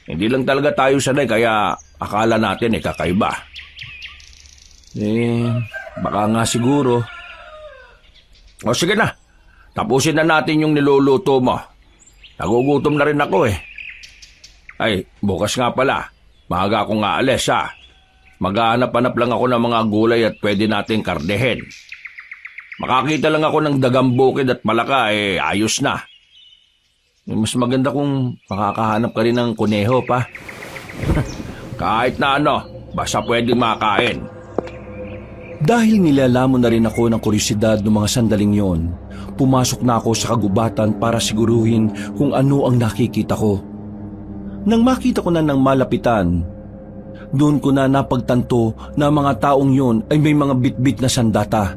Hindi lang talaga tayo sanay kaya akala natin kakaiba. Baka nga siguro. O sige na, tapusin na natin yung niluluto mo. Nagugutom na rin ako Ay, bukas nga pala. Maaga akong aalis Maghahanap-hanap lang ako ng mga gulay at pwede nating karnehin. Makakita lang ako ng dagang bukid at palaka ayos na. Mas maganda kung makakahanap ka rin ng kuneho pa. Kahit na basta pwedeng makain. Dahil nilalamon na rin ako ng kuryosidad ng mga sandaling yon, pumasok na ako sa kagubatan para siguruhin kung ano ang nakikita ko. Nang makita ko na ng malapitan, doon ko na napagtanto na mga taong yon ay may mga bitbit na sandata.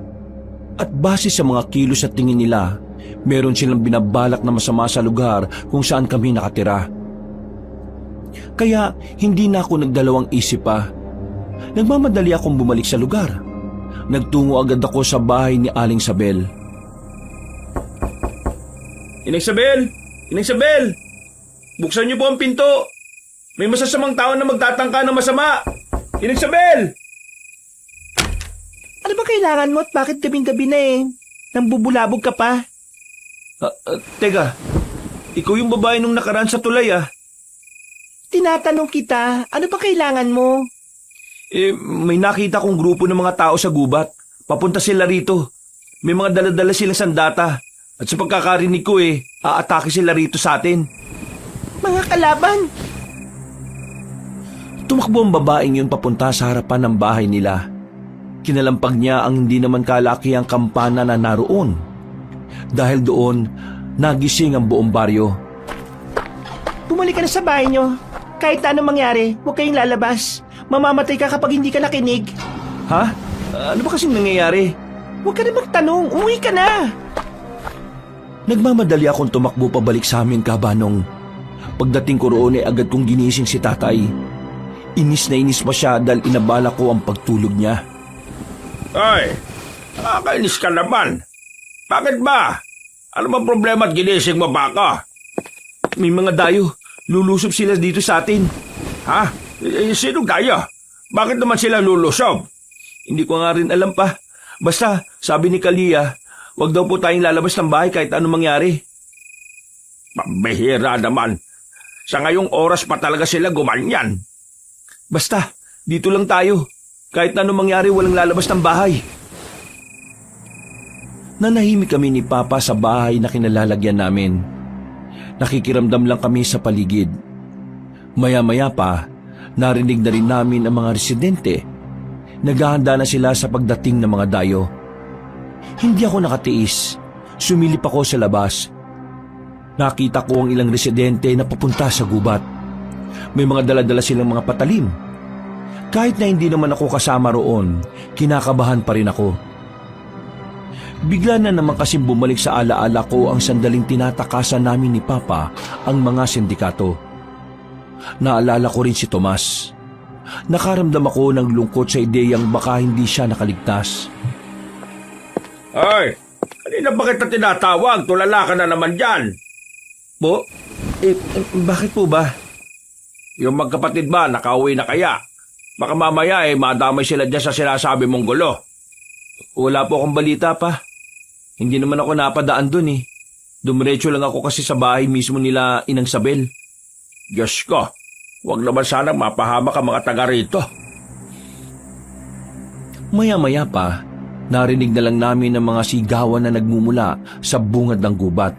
At base sa mga kilos at tingin nila, meron silang binabalak na masama sa lugar kung saan kami nakatira. Kaya hindi na ako nagdalawang isip pa. Nagmamadali akong bumalik sa lugar. Nagtungo agad ako sa bahay ni Aling Sabel. Inang Sabel! Inang Sabel! Buksan niyo po ang pinto! May masasamang tao na magtatangka ng masama! Inang Sabel! Ano ba kailangan mo at bakit gabing-gabi na Nang bubulabog ka pa? Teka, ikaw yung babae nung nakaraan sa tulay Tinatanong kita, ano ba kailangan mo? May nakita kong grupo ng mga tao sa gubat. Papunta sila rito. May mga dala-dala silang sandata. At sa pagkakarinig ko aatake sila rito sa atin. Mga kalaban! Tumakbo ang babaeng yun papunta sa harapan ng bahay nila. Kinalampag niya ang hindi naman kalakihang kampana na naroon. Dahil doon, nagising ang buong baryo. Bumalik ka na sa bahay nyo. Kahit anong mangyari, huwag kayong lalabas. Mamamatay ka kapag hindi ka nakinig. Ha? Ano ba kasing nangyayari? Huwag ka na magtanong, umuwi ka na. Nagmamadali akong tumakbo pabalik sa amin, Kabanong. Pagdating ko roon agad kong ginising si tatay. Inis na inis pa siya dahil inabala ko ang pagtulog niya. Ay, nakakainis ka naman. Bakit ba? Ano ba problema at ginising mo ba ako? May mga dayo. Lulusob sila dito sa atin. Ha? Sino dayo? Bakit naman sila lulusob? Hindi ko nga rin alam pa. Basta, sabi ni Kalia, wag daw po tayong lalabas ng bahay kahit anong mangyari. Pambihira naman. Sa ngayong oras pa talaga sila gumanyan. Basta, dito lang tayo. Kahit anong mangyari, walang lalabas ng bahay. Nanahimik kami ni Papa sa bahay na kinalalagyan namin. Nakikiramdam lang kami sa paligid. Maya-maya pa, narinig na rin namin ang mga residente. Naghahanda na sila sa pagdating ng mga dayo. Hindi ako nakatiis. Sumilip ako sa labas. Nakita ko ang ilang residente na papunta sa gubat. May mga dala-dala silang mga patalim. Kahit na hindi naman ako kasama roon, kinakabahan pa rin ako. Bigla na naman kasing bumalik sa alaala ko ang sandaling tinatakasan namin ni Papa ang mga sindikato. Naalala ko rin si Tomas. Nakaramdam ako ng lungkot sa ideyang baka hindi siya nakaligtas. Ay, kanina ba kita tinatawag? Tulala ka na naman dyan. Po? Bakit po ba? Yung magkapatid ba, nakauwi na kaya? Baka mamaya madamay sila dyan sa sinasabi mong gulo. Wala po akong balita pa. Hindi naman ako napadaan dun Dumiretso lang ako kasi sa bahay mismo nila Inang Sabel. Diyos ko, huwag naman sanang mapahama ka mga taga rito. Maya-maya pa, narinig na lang namin ang mga sigawan na nagmumula sa bungad ng gubat.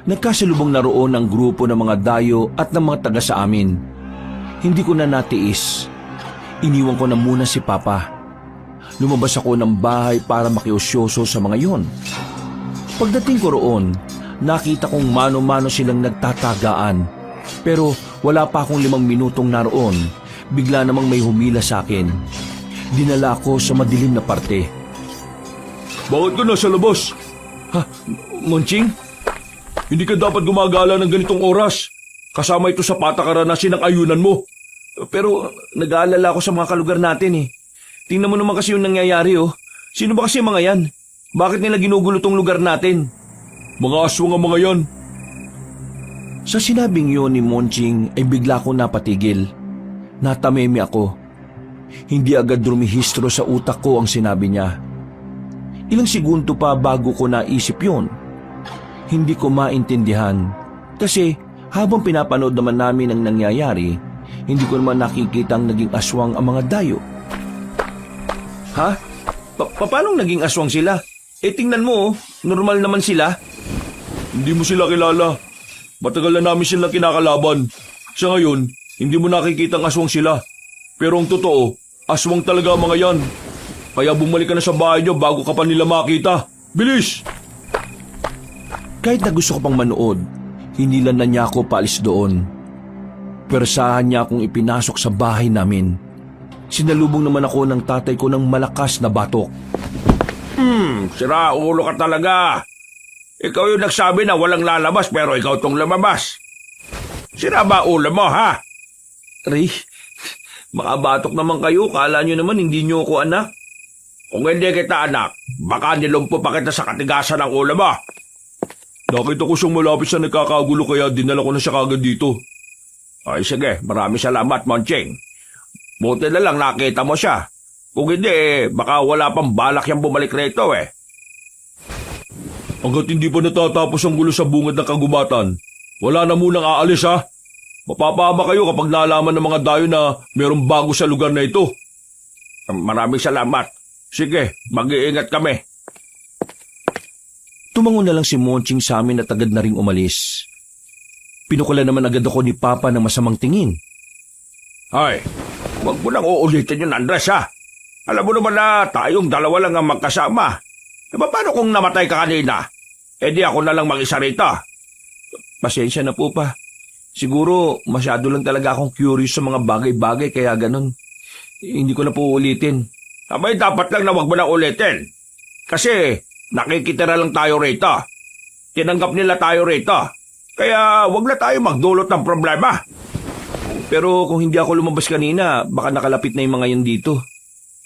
Nagkasalubong na roon ang grupo ng mga dayo at ng mga taga sa amin. Hindi ko na natiis. Iniwan ko na muna si Papa. Lumabas ako ng bahay para makiusyoso sa mga yon. Pagdating ko roon, nakita kong mano-mano silang nagtatagaan. Pero wala pa akong 5 minutong naroon, bigla namang may humila sa akin. Dinala ako sa madilim na parte. Bakit ka nasa labas? Ha? Monching? Hindi ka dapat gumagala ng ganitong oras. Kasama ito sa patakaran na sinang-ayunan mo. Pero nag-aalala ako sa mga kalugar natin eh. Tingnan mo naman kasi yung nangyayari oh. Sino ba kasi mga yan? Bakit nila ginugulo tong lugar natin? Mga aswang ang mga yan. Sa sinabing yun ni Monching ay bigla ko napatigil. Natamemi ako. Hindi agad rumihistro sa utak ko ang sinabi niya. Ilang segundo pa bago ko naisip yun. Hindi ko maintindihan. Kasi habang pinapanood naman namin ang nangyayari, hindi ko naman nakikitang naging aswang ang mga dayo. Ha? Paano naging aswang sila? Eh tingnan mo, oh, normal naman sila. Hindi mo sila kilala. Matagal na namin sila kinakalaban. Sa ngayon, hindi mo nakikitang aswang sila. Pero ang totoo, aswang talaga mga yan. Kaya bumalik ka na sa bahay niyo bago ka pa nila makita. Bilis! Kahit na gusto ko pang manood, hinilan na niya ako paalis doon. Persahan niya akong ipinasok sa bahay namin. Sinalubong naman ako ng tatay ko ng malakas na batok. Sira ulo ka talaga. Ikaw yung nagsabi na walang lalabas pero ikaw tong lumabas. Sira ba ulo mo, ha? Ray, makabatok naman kayo. Kala niyo naman hindi niyo ako anak. Kung hindi kita anak, baka nilumpo pa kita sa katigasan ng ulo mo. Nakita ko siyang malapit sa nagkakagulo kaya dinala ko na siya kagad dito. Ay sige, maraming salamat, Monching. Buti na lang nakita mo siya. Kung hindi, baka wala pang balak yung bumalik rito eh. Hanggat hindi pa natatapos ang gulo sa bungad ng kagubatan, wala na munang aalis ha. Mapapahama kayo kapag naalaman ng mga dayo na mayroong bago sa lugar na ito. Maraming salamat. Sige, mag-iingat kami. Tumango na lang si Monching sa amin at agad na ring umalis. Pinukula naman agad ako ni Papa ng masamang tingin. Ay, wag mo nang uulitin yun, Andres, ha? Alam mo naman na tayong dalawa lang ang magkasama. E paano kung namatay ka kanina? E di ako na lang mag-isa rito. Pasensya na po pa. Siguro masyado lang talaga akong curious sa mga bagay-bagay kaya ganun. Hindi ko na po ulitin. Abay, dapat lang na wag mo nang ulitin. Kasi nakikitira lang tayo rito. Tinanggap nila tayo rito. Kaya wag na tayo magdulot ng problema. Pero kung hindi ako lumabas kanina, baka nakalapit na yung mga yan dito.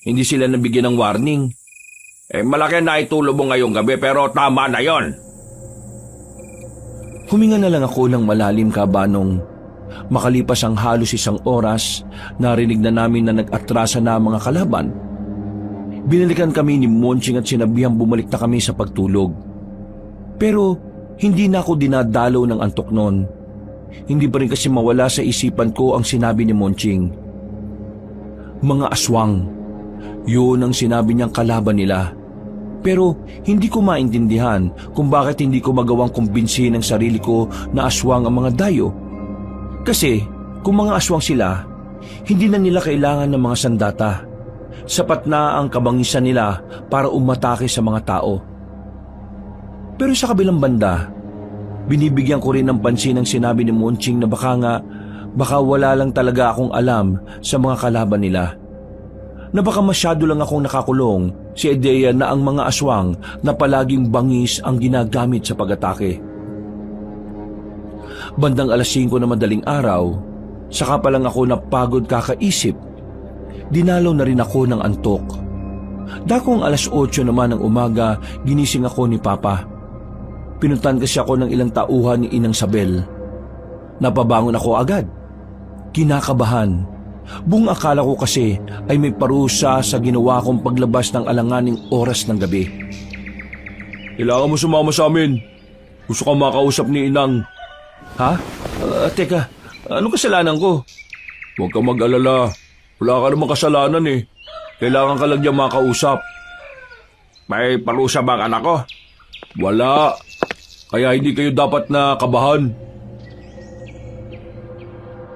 Hindi sila nabigyan ng warning. Eh, malaki na itulog mo ngayong gabi pero tama na yon. Huminga na lang ako ng malalim kabanong. Makalipas ang halos 1 oras, narinig na namin na nag-atrasa na ang mga kalaban. Binalikan kami ni Monching at sinabihang bumalik na kami sa pagtulog. Pero hindi na ako dinadalaw ng antok noon. Hindi pa rin kasi mawala sa isipan ko ang sinabi ni Monching. Mga aswang. Yun ang sinabi niyang kalaban nila. Pero hindi ko maintindihan kung bakit hindi ko magawang kumbinsihin ang sarili ko na aswang ang mga dayo. Kasi kung mga aswang sila, hindi na nila kailangan ng mga sandata. Sapat na ang kabangisan nila para umatake sa mga tao. Pero sa kabilang banda, binibigyan ko rin ng pansin ang sinabi ni Monching na baka wala lang talaga akong alam sa mga kalaban nila. Na baka masyado lang akong nakakulong sa ideya na ang mga aswang na palaging bangis ang ginagamit sa pag-atake. Bandang 5:00 na madaling araw, saka pa lang ako napagod kakaisip. Dinalaw na rin ako ng antok. Dakong 8:00 naman ng umaga, ginising ako ni Papa. Pinuntan kasi ako ng ilang tauhan ni Inang Sabel. Napabangon ako agad. Kinakabahan. Buong akala ko kasi ay may parusa sa ginawa kong paglabas ng alanganing oras ng gabi. Kailangan mo sumama sa amin. Gusto kang makausap ni Inang. Ha? Teka, anong kasalanan ko? Huwag kang mag-alala. Wala ka namang kasalanan eh. Kailangan ka lang niya makausap. May parusa bang anak ko? Wala. Kaya hindi kayo dapat na kabahan.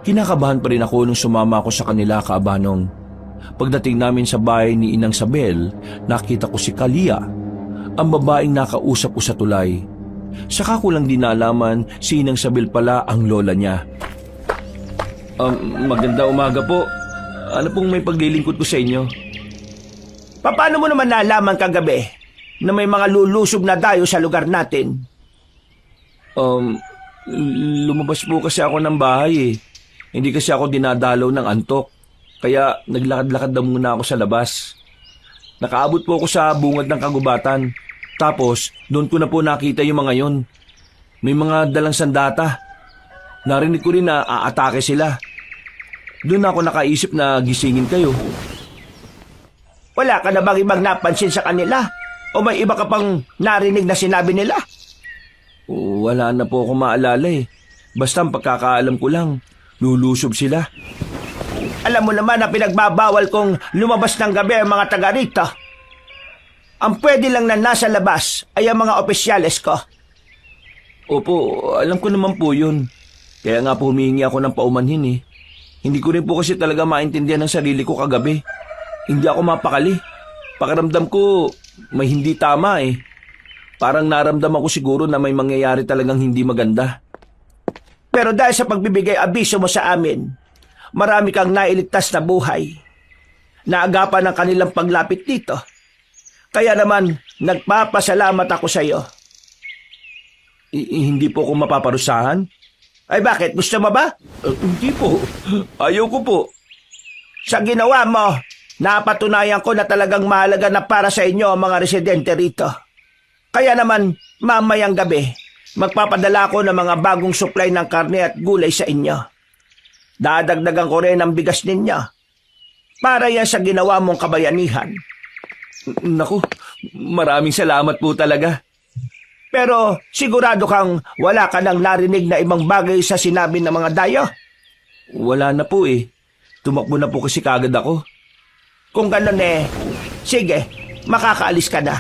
Kinakabahan pa rin ako nung sumama ako sa kanila, kaabanong. Pagdating namin sa bahay ni Inang Sabel, nakita ko si Kalia, ang babaeng nakausap ko sa tulay. Saka ko lang din nalaman si Inang Sabel pala ang lola niya. Maganda umaga po. Ano pong may paglilingkod ko sa inyo? Paano mo naman nalaman kagabi na may mga lulusob na dayo sa lugar natin? Lumabas po kasi ako ng bahay eh. Hindi kasi ako dinadalaw ng antok. Kaya naglakad-lakad na muna ako sa labas. Nakaabot po ako sa bungad ng kagubatan. Tapos, doon ko na po nakita yung mga yon. May mga dalang sandata. Narinig ko rin na aatake sila. Doon ako nakaisip na gisingin kayo. Wala ka na bang ibang napansin sa kanila? O may iba ka pang narinig na sinabi nila? Wala na po ako maalala eh. Basta ang pagkakaalam ko lang, lulusob sila. Alam mo naman na pinagbabawal kong lumabas ng gabi ang mga taga rito. Ang pwede lang na nasa labas ay ang mga opisyales ko. Opo, alam ko naman po yun. Kaya nga po humingi ako ng paumanhin eh. Hindi ko rin po kasi talaga maintindihan ang sarili ko kagabi. Hindi ako mapakali. Pakiramdam ko may hindi tama eh. Parang naramdaman ko siguro na may mangyayari talagang hindi maganda. Pero dahil sa pagbibigay abiso mo sa amin, marami kang nailigtas na buhay. Naagapan ng kanilang paglapit dito. Kaya naman, nagpapasalamat ako sa iyo. Hindi po ako mapaparusahan? Ay bakit? Gusto mo ba? Hindi po. Ayaw ko po. Sa ginawa mo, napatunayan ko na talagang mahalaga na para sa inyo ang mga residente rito. Kaya naman, mamayang gabi, magpapadala ako ng mga bagong supply ng karne at gulay sa inyo. Dadagdagan ko rin ang bigas ninyo. Para yan sa ginawa mong kabayanihan. Naku, maraming salamat po talaga. Pero sigurado kang wala ka nang narinig na ibang bagay sa sinabi ng mga dayo? Wala na po eh. Tumakbo na po kasi kagad ako. Kung ganun eh, sige, makakaalis ka na.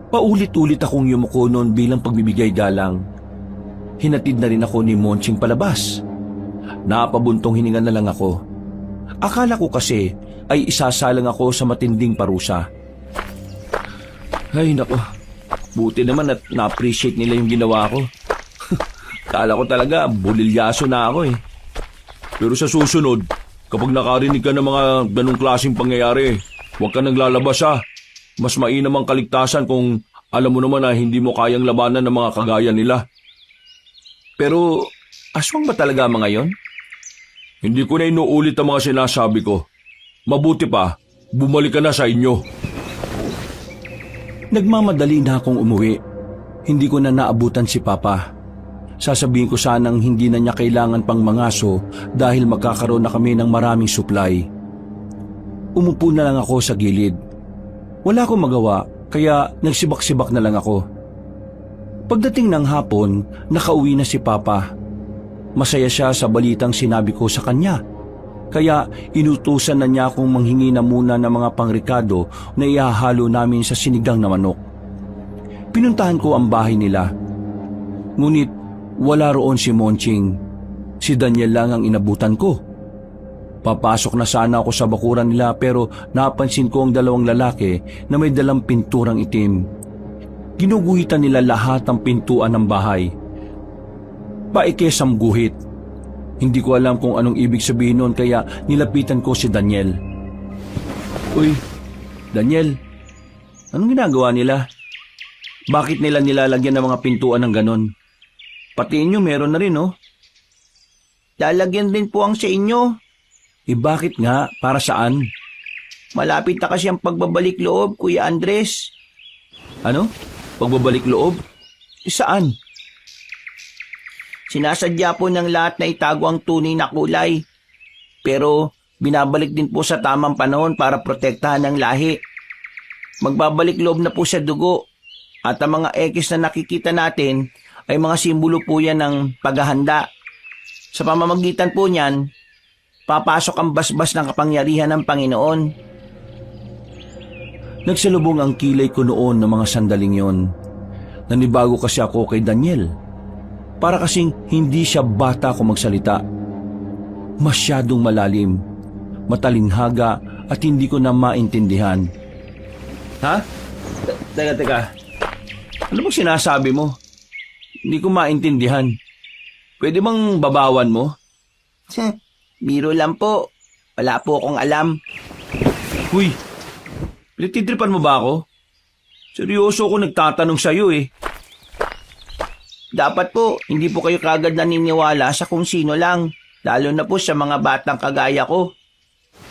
Paulit-ulit akong yumuko noon bilang pagbibigay galang. Hinatid na rin ako ni Monching palabas. Napabuntong hininga na lang ako. Akala ko kasi ay isasalang ako sa matinding parusa. Ay nako, buti naman at na-appreciate nila yung ginawa ko. Kala ko talaga bulilyaso na ako eh. Pero sa susunod, kapag nakarinig ka ng mga ganong klaseng pangyayari, huwag ka naglalabas ha. Mas mainam ang kaligtasan kung alam mo naman na hindi mo kayang labanan ng mga kagaya nila. Pero, aswang ba talaga ang mga yon? Hindi ko na inuulit ang mga sinasabi ko. Mabuti pa, bumalik ka na sa inyo. Nagmamadali na akong umuwi. Hindi ko na naabutan si Papa. Sasabihin ko sanang hindi na niya kailangan pang mangaso dahil magkakaroon na kami ng maraming supply. Umupo na lang ako sa gilid. Wala akong magawa, kaya nagsibak-sibak na lang ako. Pagdating ng hapon, nakauwi na si Papa. Masaya siya sa balitang sinabi ko sa kanya. Kaya inutusan na niya akong manghingi na muna ng mga pangrikado na ihahalo namin sa sinigang na manok. Pinuntahan ko ang bahay nila. Ngunit wala roon si Monching. Si Daniel lang ang inabutan ko. Papasok na sana ako sa bakuran nila pero napansin ko ang dalawang lalaki na may dalang pinturang itim. Ginuguhitan nila lahat ng pintuan ng bahay. Paikesam guhit. Hindi ko alam kung anong ibig sabihin noon kaya nilapitan ko si Daniel. Uy, Daniel, anong ginagawa nila? Bakit nila nilalagyan ng mga pintuan ng ganon? Pati inyo meron na rin, oh. Lalagyan din po ang sa inyo. Bakit nga? Para saan? Malapit na kasi ang pagbabalik loob, Kuya Andres. Ano? Pagbabalik loob? Saan? Sinasadya po ng lahat na itago ang tunay na kulay. Pero binabalik din po sa tamang panahon para protektahan ang lahi. Magbabalik loob na po sa dugo. At ang mga X na nakikita natin ay mga simbolo po yan ng paghahanda. Sa pamamagitan po niyan, papasok ang basbas ng kapangyarihan ng Panginoon. Nagsalubong ang kilay ko noon ng mga sandaling yon. Nanibago kasi ako kay Daniel. Para kasing hindi siya bata kung magsalita. Masyadong malalim, matalinghaga at hindi ko na maintindihan. Ha? Teka. Ano bang sinasabi mo? Hindi ko maintindihan. Pwede bang babawan mo? Biro lang po. Wala po akong alam. Huy, Pinagtitripan mo ba ako? Seryoso ako nagtatanong sa'yo eh. Dapat po, hindi po kayo kagad naniniwala sa kung sino lang. Lalo na po sa mga batang kagaya ko.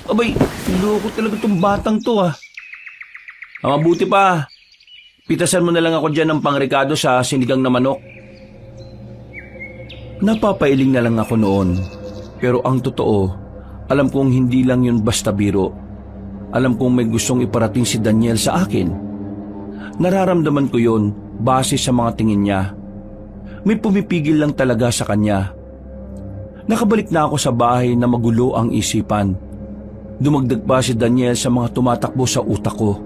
Abay, loko talaga tong batang to ah. Mabuti pa. Pitasan mo na lang ako dyan ng pangrekado sa sinigang na manok. Napapailing na lang ako noon. Pero ang totoo, alam kong hindi lang yun basta biro. Alam kong may gustong iparating si Daniel sa akin. Nararamdaman ko yun base sa mga tingin niya. May pumipigil lang talaga sa kanya. Nakabalik na ako sa bahay na magulo ang isipan. Dumagdag pa si Daniel sa mga tumatakbo sa utak ko.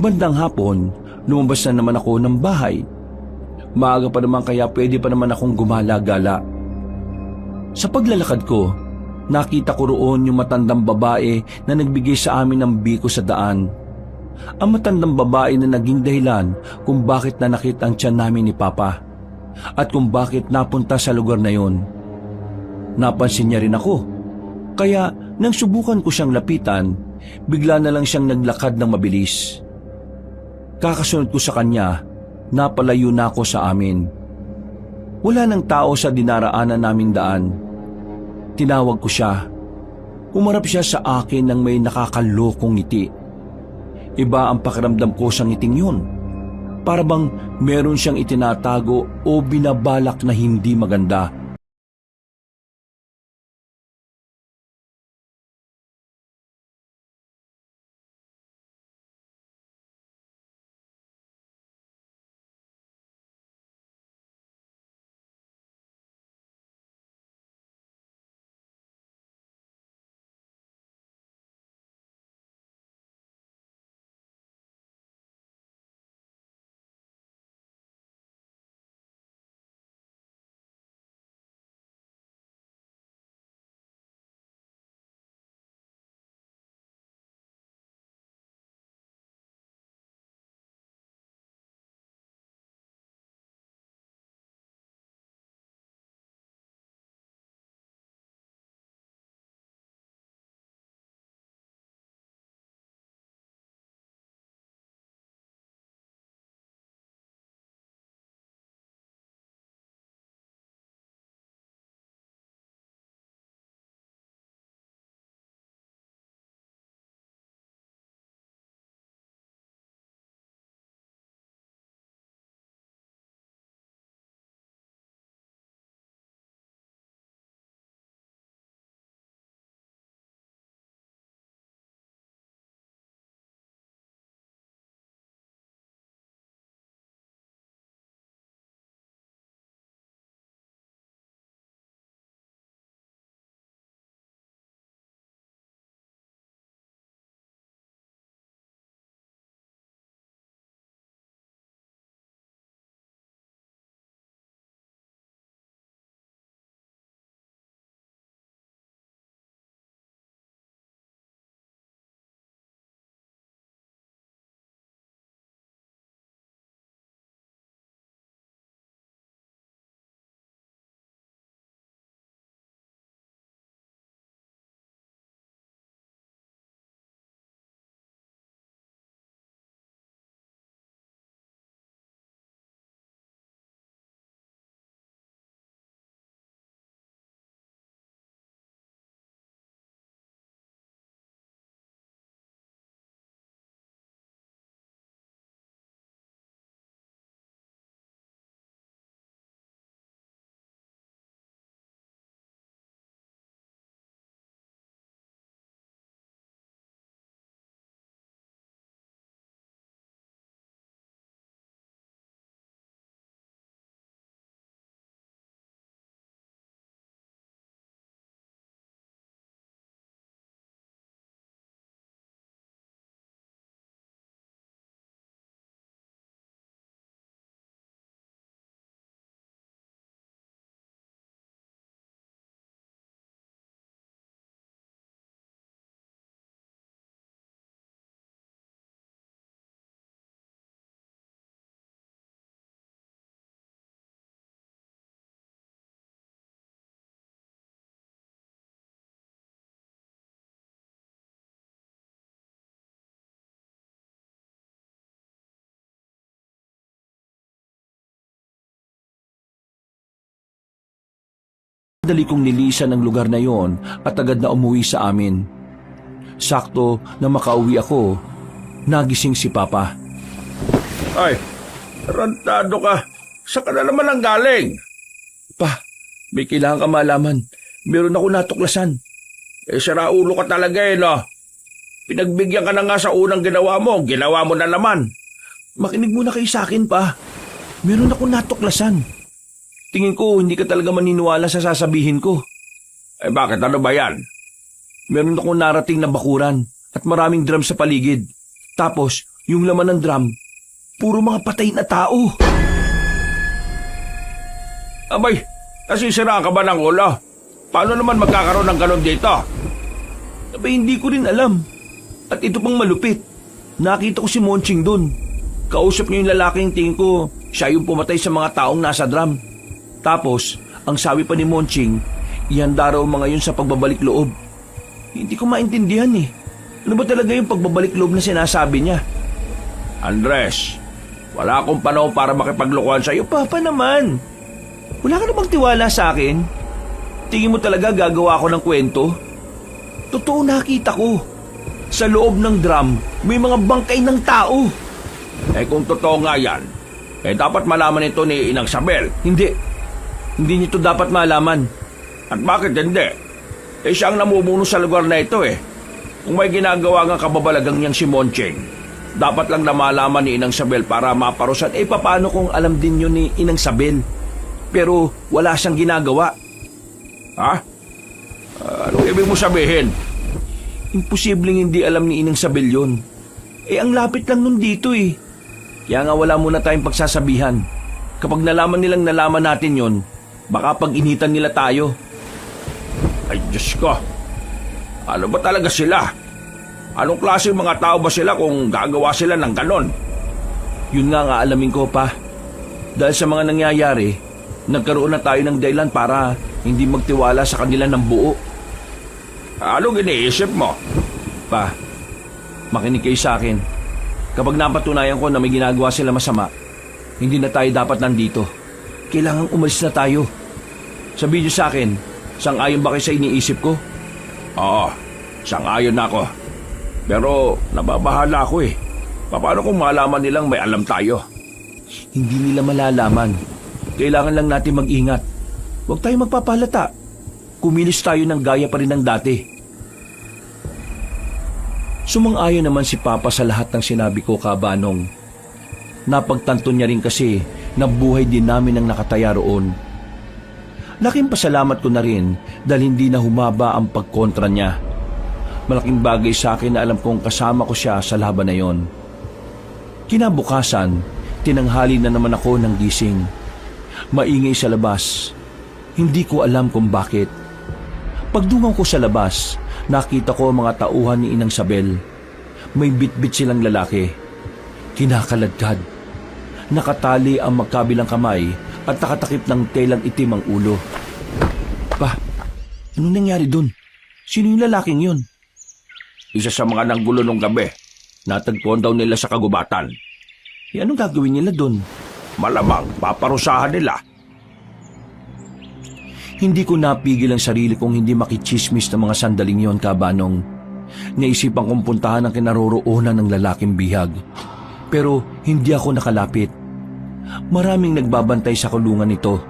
Bandang hapon, lumabas na naman ako ng bahay. Maaga pa naman kaya pwede pa naman akong gumala-gala. Sa paglalakad ko, nakita ko roon yung matandang babae na nagbigay sa amin ng biko sa daan. Ang matandang babae na naging dahilan kung bakit nanakit ang tiyan namin ni Papa at kung bakit napunta sa lugar na yon. Napansin niya rin ako, kaya nang subukan ko siyang lapitan, bigla na lang siyang naglakad ng mabilis. Kakasunod ko sa kanya, napalayo na ako sa amin. Wala nang tao sa dinaraanan naming daan. Tinawag ko siya. Humarap siya sa akin ng may nakakalokong ngiti. Iba ang pakiramdam ko sa ngiting yun. Para bang meron siyang itinatago o binabalak na hindi maganda. Dali kong nilisan ang lugar na yon at agad na umuwi sa amin. Sakto na makauwi ako, nagising si Papa. Ay, tarantado ka. Saan ka na naman ang galing? Pa, may kailangan ka malaman. Meron ako natuklasan. Sira ulo ka talaga no? Pinagbigyan ka na nga sa unang ginawa mo na naman. Makinig muna kayo sa akin, Pa. Meron ako natuklasan. Tingin ko hindi ka talaga maniniwala sa sasabihin ko. Bakit? Ano ba yan? Meron akong narating na bakuran at maraming drum sa paligid. Tapos, yung laman ng drum, puro mga patay na tao. Abay, nasisira ka ba ng ulo? Paano naman magkakaroon ng ganon dito? Abay, hindi ko rin alam. At ito pang malupit. Nakita ko si Monching doon. Kausap niya yung lalaking tingin ko, siya yung pumatay sa mga taong nasa drum. Tapos, ang sabi pa ni Monching, ihanda raw mga yun sa pagbabalik loob. Hindi ko maintindihan eh. Ano ba talaga yung pagbabalik loob na sinasabi niya? Andres, wala akong panahon para makipaglokohan sa'yo. Papa naman. Wala ka namang tiwala sa akin? Tingin mo talaga gagawa ko ng kwento? Totoo nakita ko. Sa loob ng drum, may mga bangkay ng tao. Kung totoo nga yan, dapat malaman ito ni Inang Sabel. Hindi. Hindi niyo to dapat malaman. At bakit hindi? Siya ang namumuno sa lugar na ito Kung may ginagawa ng kababalagang niyang si Moncheng, dapat lang na malaman ni Inang Sabel para maparusahan. Paano kung alam din yun ni Inang Sabel? Pero wala siyang ginagawa. Ha? Anong ibig mo sabihin? Imposibleng hindi alam ni Inang Sabel yun. Ang lapit lang nun dito Kaya nga wala muna tayong pagsasabihan. Kapag nalaman natin yon, baka pag-initan nila tayo. Ay, Diyos ko. Ano ba talaga sila? Anong klase mga tao ba sila kung gagawa sila ng ganon? Yun nga alamin ko, Pa. Dahil sa mga nangyayari, nagkaroon na tayo ng dahilan para hindi magtiwala sa kanila ng buo. Anong iniisip mo? Pa, makinig kayo sa akin. Kapag napatunayan ko na may ginagawa sila masama, hindi na tayo dapat nandito. Kailangang umalis na tayo. Sabihin niyo sa akin, sang-ayon ba kayo sa iniisip ko? Oo, sang-ayon na ako. Pero nababahala ako Paano kung malaman nilang may alam tayo? Hindi nila malalaman. Kailangan lang natin mag-ingat. Huwag tayo magpapalata. Kumilos tayo ng gaya pa rin ng dati. Sumang-ayon naman si Papa sa lahat ng sinabi ko, Kabanong. Napagtanto niya rin kasi na buhay din namin ang nakataya roon. Laking pasalamat ko na rin dahil hindi na humaba ang pagkontra niya. Malaking bagay sa akin na alam kong kasama ko siya sa laban na yon. Kinabukasan, tinanghali na naman ako ng gising. Maingay sa labas. Hindi ko alam kung bakit. Pagdungaw ko sa labas, nakita ko ang mga tauhan ni Inang Sabel. May bitbit silang lalaki. Kinakaladkad. Nakatali ang magkabilang kamay at nakatakip ng telang itim ang ulo. Pa, anong nangyari dun? Sino yung lalaking yun? Isa sa mga nanggulo nung gabi. Natagpuan daw nila sa kagubatan. Anong gagawin nila dun? Malamang paparusahan nila. Hindi ko napigil ang sarili kong hindi makichismis ng mga sandaling yon, Kabanong. Naisipan kong puntahan ang kinaroroonan ng lalaking bihag. Pero hindi ako nakalapit. Maraming nagbabantay sa kulungan nito.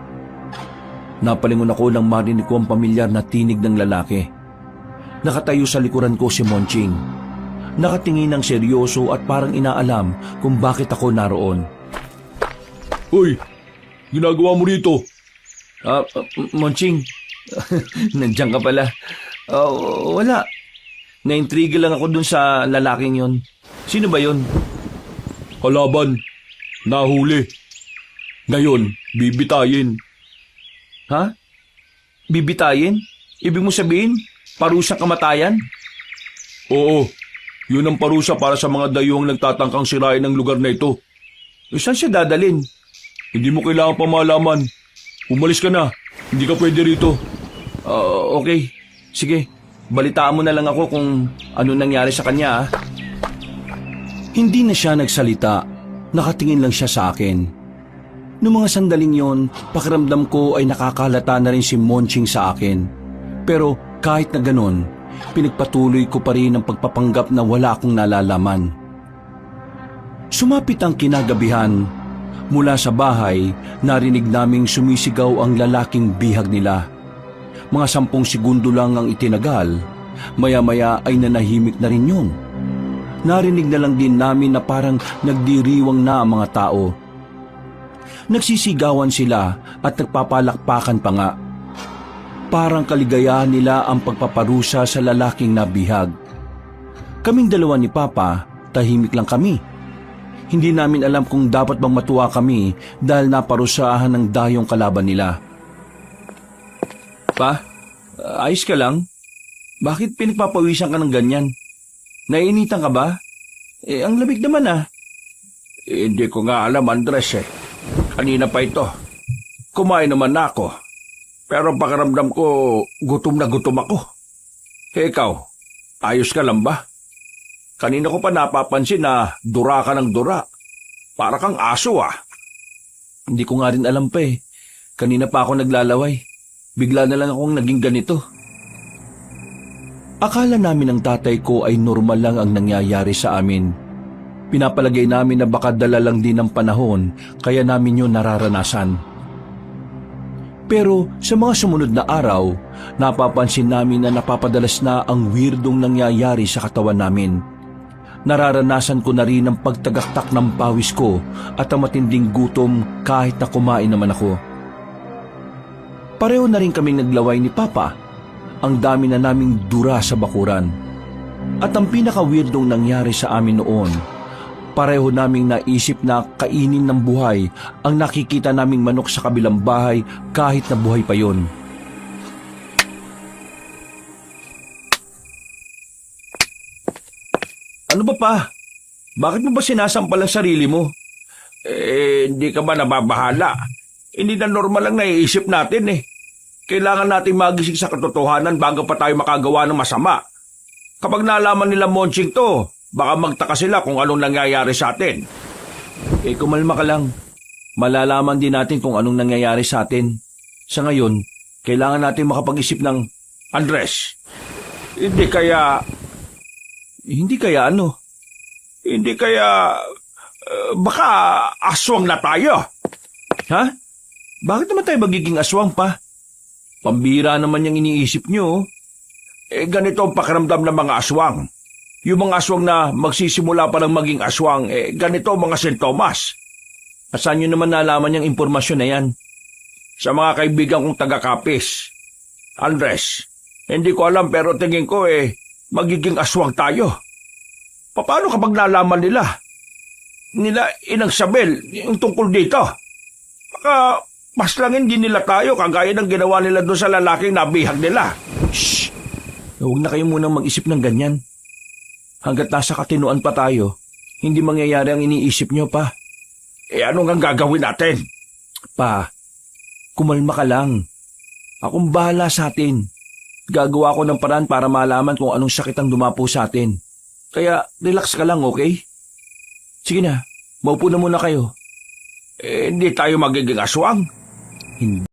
Napalingon ako nang marinig ko ang pamilyar na tinig ng lalaki. Nakatayo sa likuran ko si Monching. Nakatingin ng seryoso at parang inaalam kung bakit ako naroon. Hoy, ginagawa mo rito? Monching, nandiyan ka pala. Wala. Naintriga lang ako dun sa lalaking yon. Sino ba yon? Kalaban. Nahuli. Ngayon, bibitayin. Ha? Bibitayin? Ibig mo sabihin, parusang kamatayan? Oo, yun ang parusa para sa mga dayuhang nagtatangkang sirain ng lugar na ito. Saan siya dadalin? Hindi mo kailangan pa malaman. Umalis ka na. Hindi ka pwede rito. Okay. Sige, balitaan mo na lang ako kung ano nangyari sa kanya. Hindi na siya nagsalita. Nakatingin lang siya sa akin. Noong mga sandaling yon, pakiramdam ko ay nakakalata na rin si Monching sa akin. Pero kahit na ganon, pinagpatuloy ko pa rin ang pagpapanggap na wala akong nalalaman. Sumapit ang kinagabihan. Mula sa bahay, narinig naming sumisigaw ang lalaking bihag nila. Mga 10 segundo lang ang itinagal, maya-maya ay nanahimik na rin yun. Narinig na lang din namin na parang nagdiriwang na ang mga tao. Nagsisigawan sila at nagpapalakpakan pa nga. Parang kaligayahan nila ang pagpaparusa sa lalaking nabihag. Kaming dalawa ni Papa, tahimik lang kami. Hindi namin alam kung dapat bang matuwa kami dahil naparusahan ng dayong kalaban nila. Pa, ayos ka lang? Bakit pinagpapawisan ka ng ganyan? Naiinitan ka ba? Ang lamig naman ah. Hindi ko nga alam, Andres eh. Kanina pa ito. Kumain naman na ako. Pero pakiramdam ko, gutom na gutom ako. Ikaw, ayos ka lang ba? Kanina ko pa napapansin na dura ka ng dura. Para kang aso ah. Hindi ko nga rin alam pa eh. Kanina pa ako naglalaway. Bigla na lang akong naging ganito. Akala namin ng tatay ko ay normal lang ang nangyayari sa amin. Pinapalagay namin na baka dala lang din ng panahon kaya namin yun nararanasan. Pero sa mga sumunod na araw, napapansin namin na napapadalas na ang weirdong nangyayari sa katawan namin. Nararanasan ko na rin ang pagtagaktak ng pawis ko at ang matinding gutom kahit na kumain naman ako. Pareho na rin kaming naglaway ni Papa. Ang dami na naming dura sa bakuran. At ang pinaka-weirdong nangyari sa amin noon, pareho naming naisip na kainin ng buhay ang nakikita naming manok sa kabilang bahay kahit na buhay pa yon. Ano ba pa? Bakit mo ba sinasampal ang sarili mo? Hindi ka ba nababahala? Hindi na normal lang naiisip natin eh. Kailangan natin magising sa katotohanan bago pa tayo makagawa ng masama. Kapag nalaman nila Monching to, baka magtaka sila kung anong nangyayari sa atin. Kumalma ka lang. Malalaman din natin kung anong nangyayari sa atin. Sa ngayon, kailangan natin makapag-isip ng... Andres, hindi kaya ano? Hindi kaya... baka aswang na tayo. Ha? Bakit naman tayo magiging aswang pa? Pambira naman yung iniisip nyo. Ganito ang pakiramdam ng mga aswang. Yung mga aswang na magsisimula pa ng maging aswang, ganito ang mga sintomas. At saan nyo naman nalaman yung impormasyon na yan? Sa mga kaibigan kong taga-Kapis. Andres, hindi ko alam pero tingin ko magiging aswang tayo. Paano kapag nalaman nila Inang Sabel yung tungkol dito? Baka paslangin din nila tayo kagaya ng ginawa nila doon sa lalaking nabihag nila. Shh! Huwag na kayo munang mag-isip ng ganyan. Hanggat nasa katinuan pa tayo, hindi mangyayari ang iniisip nyo pa. Ano nga gagawin natin? Pa, kumalma ka lang. Akong bahala sa atin. Gagawa ko ng paraan para malaman kung anong sakit ang dumapo sa atin. Kaya relax ka lang, okay? Sige na, maupo na muna kayo. Hindi tayo magiging aswang. Hindi.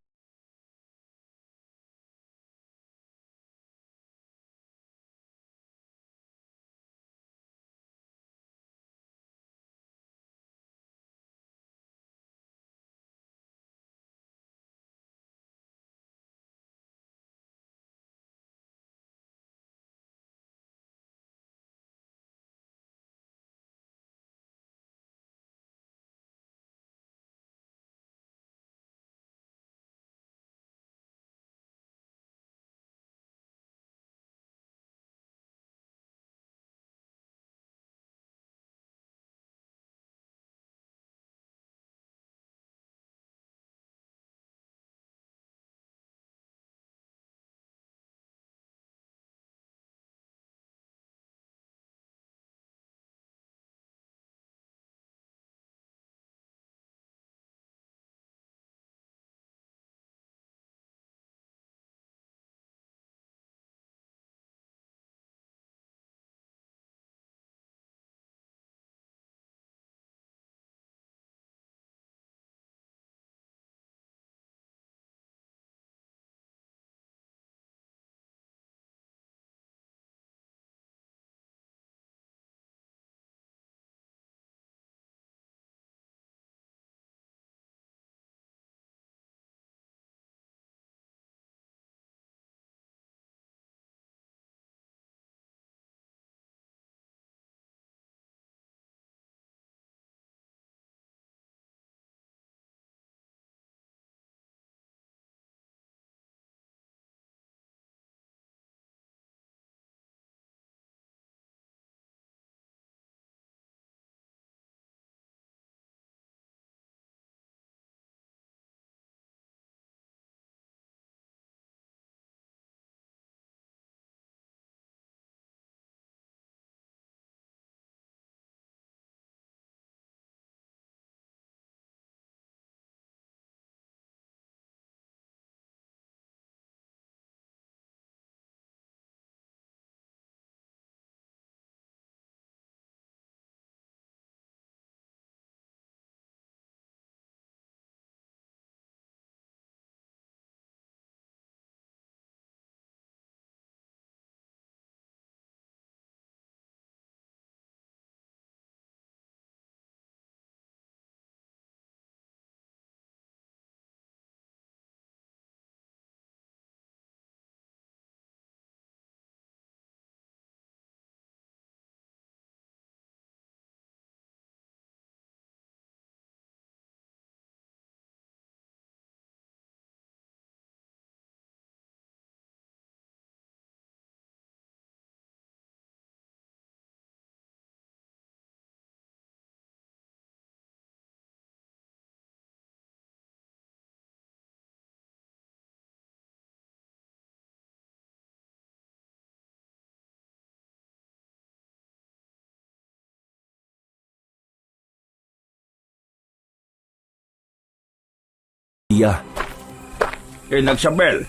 Inagsabel,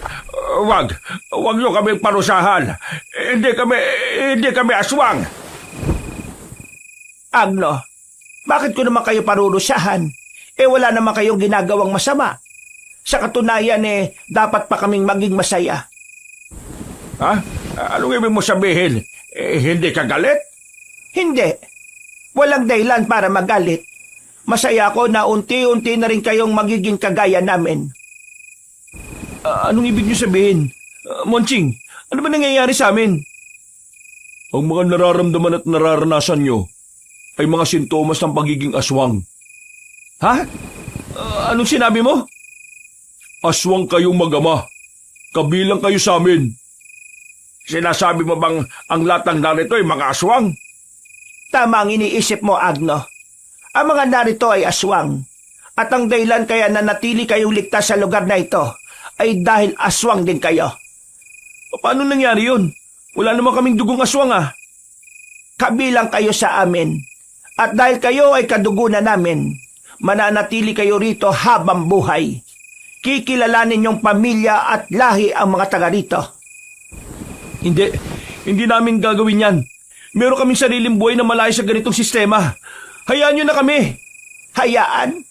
wag niyo kaming parusahan. Hindi kami aswang. Agno, bakit ko naman kayo parurusahan? Wala naman kayong ginagawang masama. Sa katunayan dapat pa kaming maging masaya. Ha? Anong ibig mo sabihin? Hindi ka galit? Hindi. Walang dahilan para magalit. Masaya ako na unti-unti na rin kayong magiging kagaya namin. Anong ibig niyo sabihin? Monching, ano ba nangyayari sa amin? Ang mga nararamdaman at nararanasan niyo ay mga sintomas ng pagiging aswang. Ha? Anong sinabi mo? Aswang kayong mag-ama. Kabilang kayo sa amin. Sinasabi mo bang ang lahat ng narito ay mga aswang? Tama ang iniisip mo, Agno. Ang mga narito ay aswang. At ang dahilan kaya nanatili kayong ligtas sa lugar na ito ay dahil aswang din kayo. Paano nangyari yun? Wala naman kaming dugong aswang Kabilang kayo sa amin. At dahil kayo ay kadugunan namin, mananatili kayo rito habang buhay. Kikilalanin yung pamilya at lahi ang mga taga rito. Hindi namin gagawin yan. Meron kaming sariling buhay na malayo sa ganitong sistema. Hayaan nyo na kami. Hayaan?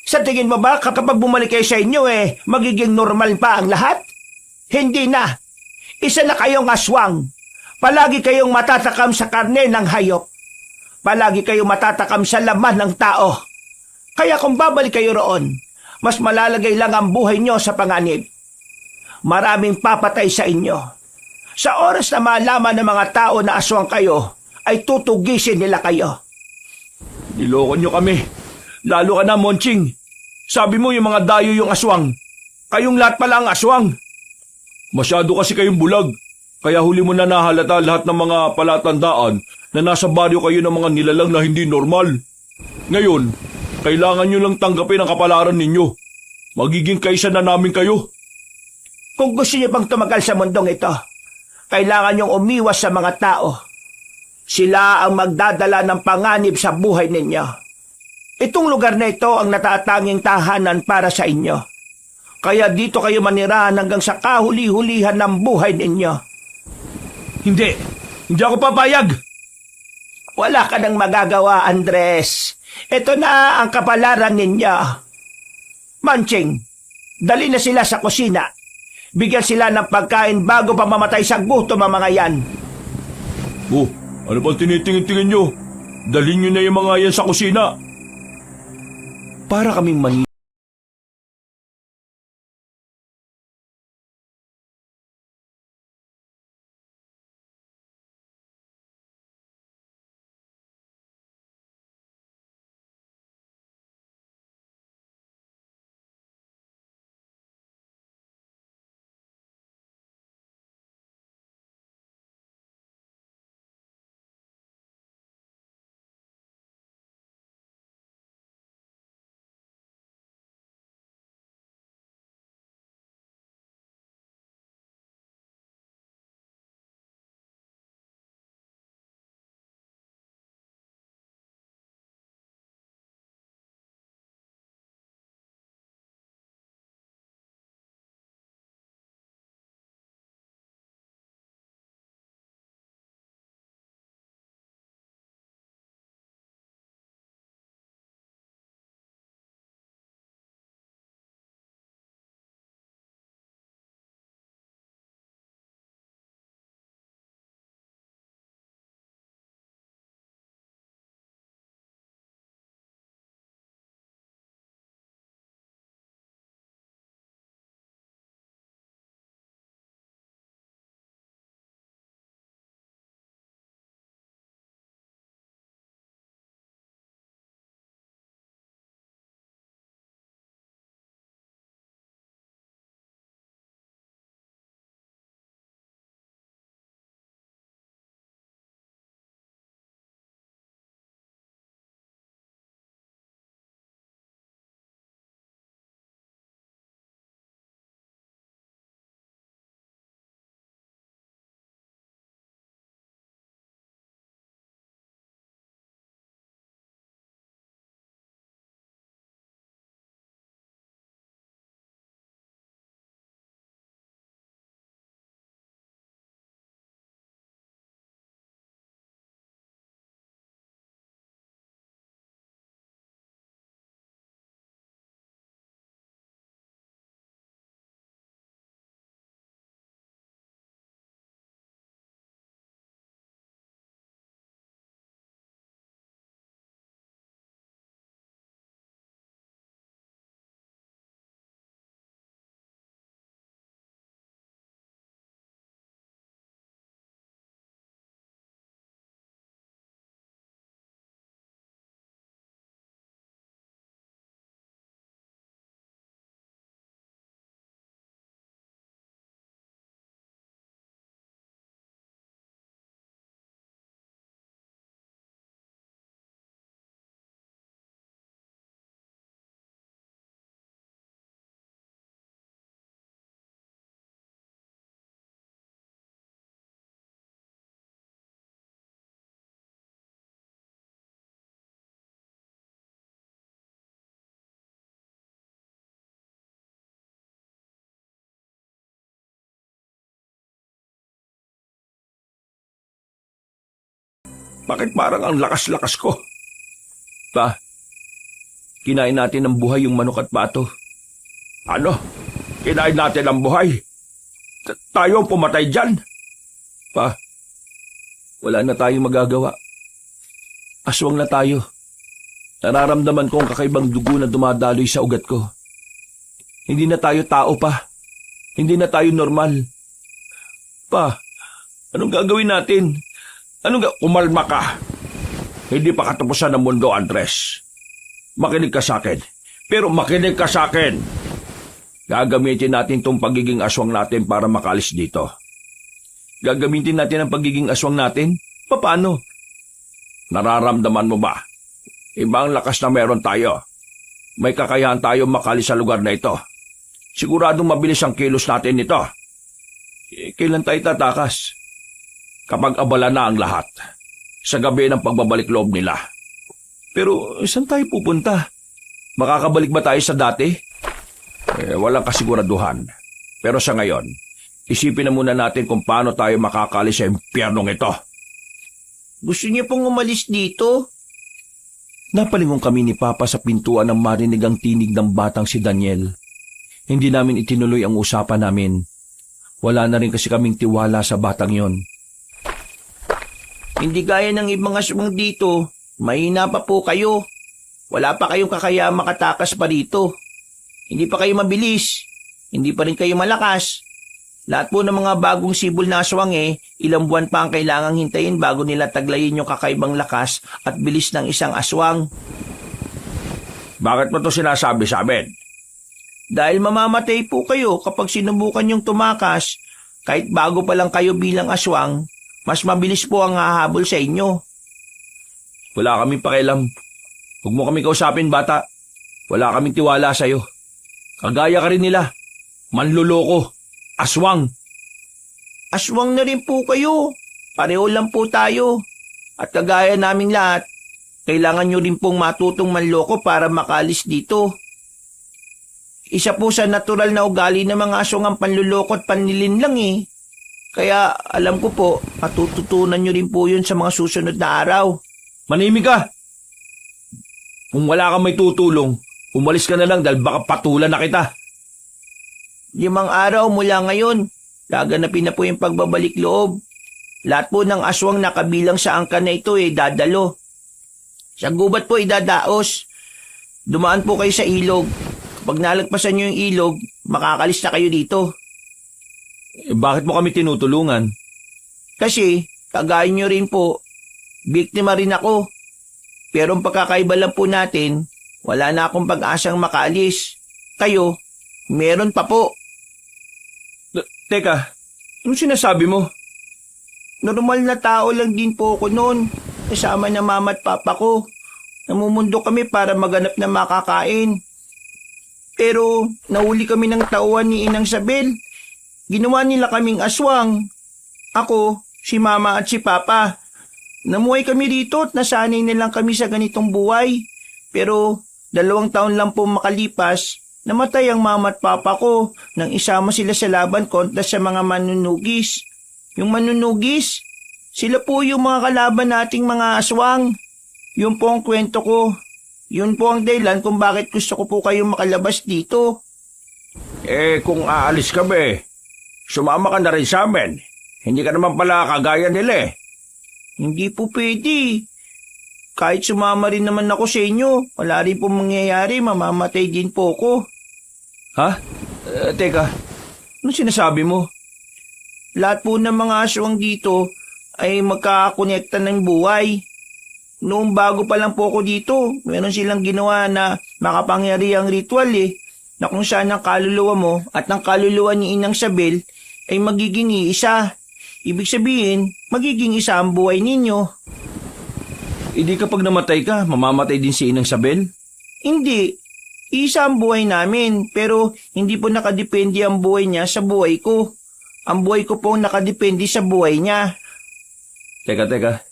Sa tingin mo ba kapag bumalik kayo sa inyo magiging normal pa ang lahat? Hindi na. Isa na kayong aswang. Palagi kayong matatakam sa karne ng hayop. Palagi kayong matatakam sa laman ng tao. Kaya kung babalik kayo roon, mas malalagay lang ang buhay nyo sa panganib. Maraming papatay sa inyo. Sa oras na malaman ng mga tao na aswang kayo, ay tutugisin nila kayo. Niloko nyo kami. Lalo ka na, Monching. Sabi mo yung mga dayo yung aswang. Kayong lahat pala ang aswang. Masyado kasi kayong bulag. Kaya huli mo na nahalata lahat ng mga palatandaan na nasa baryo kayo ng mga nilalang na hindi normal. Ngayon, kailangan nyo lang tanggapin ang kapalaran ninyo. Magiging kaisa na namin kayo. Kung gusto niyo pang tumagal sa mundong ito, kailangan niyong umiwas sa mga tao. Sila ang magdadala ng panganib sa buhay ninyo. Itong lugar na ito ang natatanging tahanan para sa inyo. Kaya dito kayo manirahan hanggang sa kahuli-hulihan ng buhay ninyo. Hindi ako papayag. Wala ka nang magagawa, Andres. Ito na ang kapalaran ninyo. Manching, dali na sila sa kusina. Bigyan sila ng pagkain bago pa mamatay sa gutom ang mga yan. Ano bang tinitingin-tingin nyo? Dalhin nyo na yung mga yan sa kusina. Para kaming Bakit parang ang lakas-lakas ko? Pa, kinain natin ng buhay yung manok at pato. Ano? Kinain natin ang buhay? Tayo ang pumatay dyan? Pa, wala na tayong magagawa. Aswang na tayo. Nararamdaman ko ang kakaibang dugo na dumadaloy sa ugat ko. Hindi na tayo tao pa. Hindi na tayo normal. Pa, anong gagawin natin? Umalma ka. Hindi pa katapusan ng mundo, Andres. Makinig ka sa akin. Pero makinig ka sa akin. Gagamitin natin tong pagiging aswang natin para makalis dito. Gagamitin natin ang pagiging aswang natin? Paano? Nararamdaman mo ba? Ibang lakas na meron tayo. May kakayahan tayo makalis sa lugar na ito. Siguradong mabilis ang kilos natin nito. Kailan tayo tatakas? Kapag abala na ang lahat, sa gabi ng pagbabalik loob nila. Pero saan tayo pupunta? Makakabalik ba tayo sa dati? Walang kasiguraduhan. Pero sa ngayon, isipin na muna natin kung paano tayo makakalis sa impyernong ito. Gusto niyo pong umalis dito? Napalingon kami ni Papa sa pintuan ng marinig ang tinig ng batang si Daniel. Hindi namin itinuloy ang usapan namin. Wala na rin kasi kaming tiwala sa batang yon. Hindi gaya ng ibang aswang dito. Mahina pa po kayo. Wala pa kayong kakayahang makatakas pa rito. Hindi pa kayo mabilis. Hindi pa rin kayo malakas. Lahat po ng mga bagong sibol na aswang ilang buwan pa ang kailangang hintayin bago nila taglayin yung kakaibang lakas at bilis ng isang aswang. Bakit mo to sinasabi sa amin? Dahil mamamatay po kayo kapag sinubukan yung tumakas, kahit bago pa lang kayo bilang aswang, mas mabilis po ang hahabol sa inyo. Wala kaming pakialam. Huwag mo kami kausapin, bata. Wala kaming tiwala sa'yo. Kagaya ka rin nila. Manluloko. Aswang. Aswang na rin po kayo. Pareho lang po tayo. At kagaya naming lahat, kailangan nyo rin pong matutong manloko para makalis dito. Isa po sa natural na ugali ng mga aswang ang panluloko at panlilinlang Kaya alam ko po, matututunan nyo rin po yun sa mga susunod na araw. Manimik ka! Kung wala kang may tutulong, umalis ka na lang dahil baka patulan na kita. 5 araw mula ngayon, gaganapin na po yung pagbabalik loob. Lahat po ng aswang na kabilang sa angkan na ito dadalo. Sa gubat po idadaos. Dumaan po kayo sa ilog. Kapag nalagpasan nyo yung ilog, makakalis na kayo dito. Bakit mo kami tinutulungan? Kasi, kagaya nyo rin po, biktima rin ako. Pero ang pagkakaiba lang po natin, wala na akong pag-asang makaalis. Kayo, meron pa po. Teka, anong sinasabi mo? Normal na tao lang din po ako noon. Kasama ng mama at papa ko. Namumundo kami para maganap na makakain. Pero nahuli kami ng tauhan ni Inang Sabel. Ginawa nila kaming aswang. Ako, si mama at si papa. Namuhay kami rito at nasanay na lang kami sa ganitong buhay. Pero 2 taon lang po makalipas, namatay ang mama at papa ko nang isama sila sa laban kontra sa mga manunugis. Yung manunugis, sila po yung mga kalaban nating mga aswang. Yun po ang kwento ko. Yun po ang dahilan kung bakit gusto ko po kayong makalabas dito. Kung aalis kami, sumama ka na rin sa amin. Hindi ka naman pala kagaya nila Hindi po pwede. Kahit sumama rin naman ako sa inyo, wala rin po mangyayari, mamamatay din po ako. Ha? Teka, anong sinasabi mo? Lahat po ng mga aswang dito ay magkakakonekta ng buhay. Noong bago pa lang po ako dito, meron silang ginawa na makapangyarihang ritual na kung saan ang kaluluwa mo at ang kaluluwa ni Inang Sabel ay magiging iisa. Ibig sabihin, magiging isa ang buhay ninyo. Hindi kapag namatay ka, mamamatay din si Inang Sabel? Hindi. Isa ang buhay namin, pero hindi po nakadepende ang buhay niya sa buhay ko. Ang buhay ko po nakadepende sa buhay niya. Teka.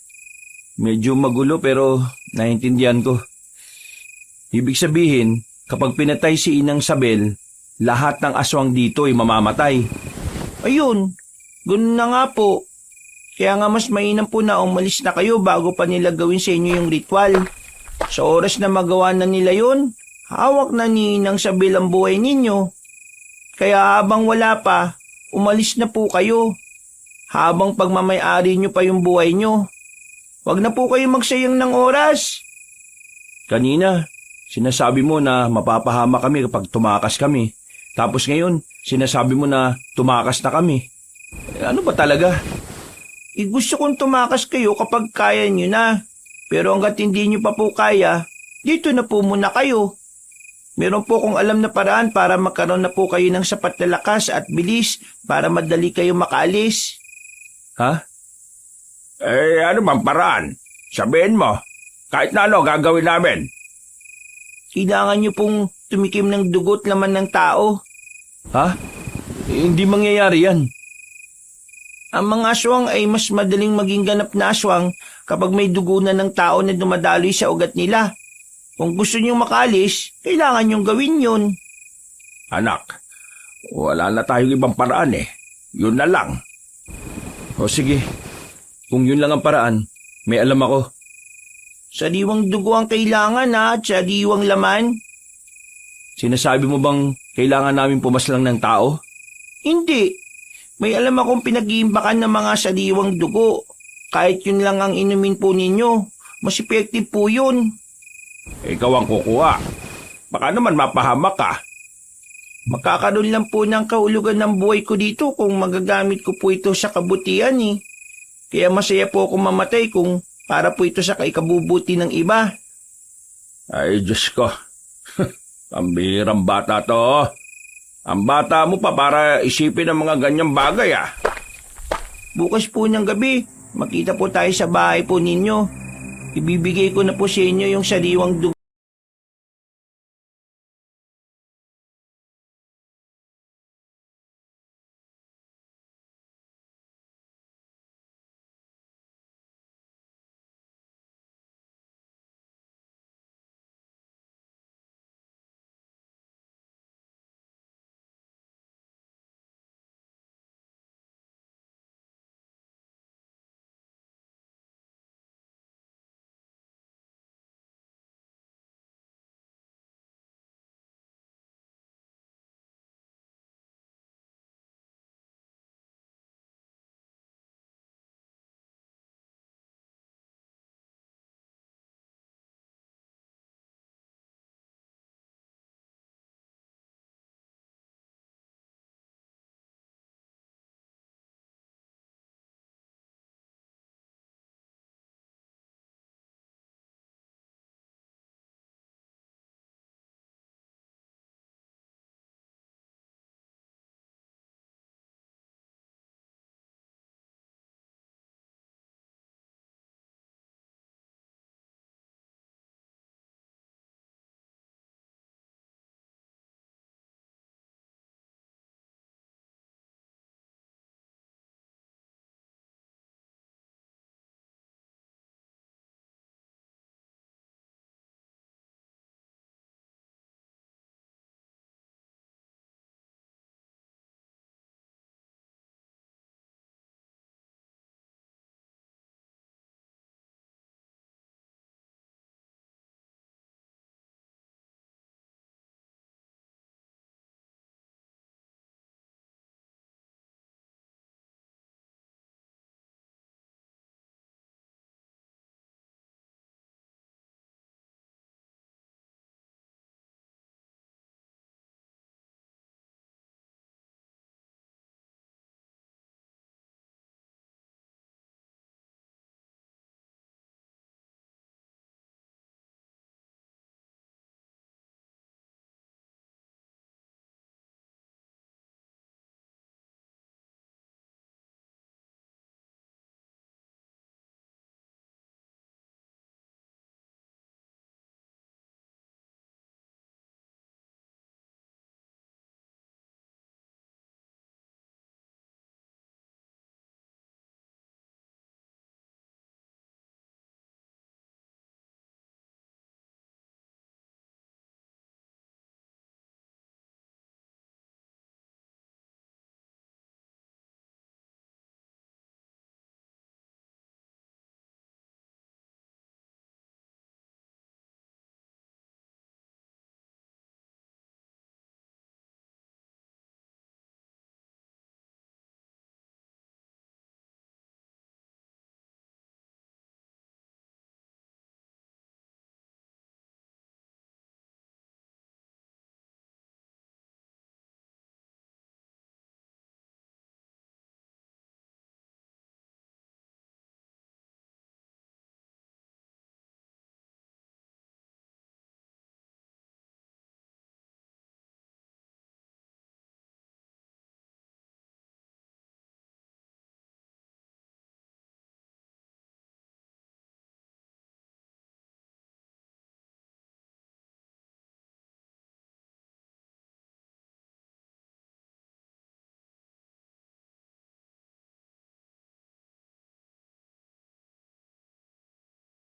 Medyo magulo pero naiintindihan ko. Ibig sabihin, kapag pinatay si Inang Sabel, lahat ng aswang dito ay mamamatay. Ayun, ganun na nga po. Kaya nga mas mainam po na umalis na kayo bago pa nila gawin sa inyo yung ritual. Sa oras na magawa na nila yun, hawak na ninang sa bilang buhay ninyo. Kaya habang wala pa, umalis na po kayo. Habang pagmamayari nyo pa yung buhay nyo. Huwag na po kayo magsayang ng oras. Kanina, sinasabi mo na mapapahama kami kapag tumakas kami. Tapos ngayon, sinasabi mo na tumakas na kami. Ano ba talaga? Gusto kong tumakas kayo kapag kaya nyo na. Pero hanggat hindi nyo pa po kaya, dito na po muna kayo. Meron po kong alam na paraan para magkaroon na po kayo ng sapat na lakas at bilis para madali kayo makaalis. Ha? Ano bang paraan? Sabihin mo. Kahit na ano gagawin namin. Kailangan nyo pong tumikim ng dugo't laman ng tao. Ha? Hindi mangyayari yan. Ang mga aswang ay mas madaling maging ganap na aswang kapag may dugo na ng tao na dumadaloy sa ugat nila. Kung gusto nyo makaalis, kailangan nyong gawin yun. Anak, wala na tayong ibang paraan eh. Yun na lang. O sige, kung yun lang ang paraan, may alam ako. Sariwang dugo ang kailangan at sariwang laman. Sinasabi mo bang kailangan namin pumaslang ng tao? Hindi. May alam akong pinag-iimbakan ng mga sariwang dugo. Kahit yun lang ang inumin po ninyo, mas effective po yun. Ikaw ang kukuha. Baka naman mapahamak ka. Makakaroon lang po ng kahulugan ng buhay ko dito kung magagamit ko po ito sa kabutihan eh. Kaya masaya po akong mamatay kung para po ito sa kaikabubuti ng iba. Ay, Diyos ko. Pambirang bata to. Ang bata mo pa para isipin ang mga ganyang bagay ah. Bukas po ng gabi, makita po tayo sa bahay po ninyo. Ibibigay ko na po sa inyo yung sariwang dugo.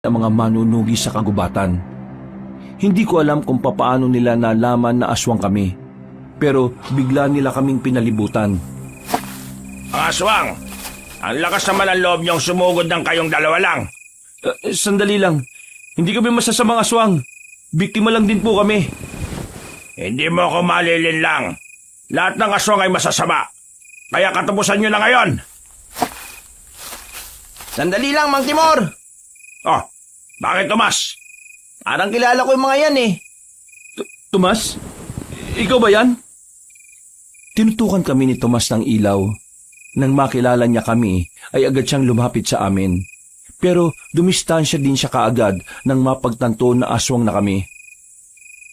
ng mga manunugi sa kagubatan. Hindi ko alam kung papaano nila nalaman na aswang kami, pero bigla nila kaming pinalibutan. Ang aswang! Ang lakas naman ang loob niyong sumugod ng kayong dalawa lang. Sandali lang, hindi kami masasamang aswang. Biktima lang din po kami. Hindi mo ako malilinlang. Lahat ng aswang ay masasama. Kaya katapusan nyo na ngayon. Sandali lang, Mang Timor! Oh, bakit Tomas? Parang kilala ko yung mga yan eh. Tomas? Ikaw ba yan? Tinutukan kami ni Tomas ng ilaw. Nang makilala niya kami, ay agad siyang lumapit sa amin. Pero dumistansya din siya kaagad nang mapagtanto na aswang na kami.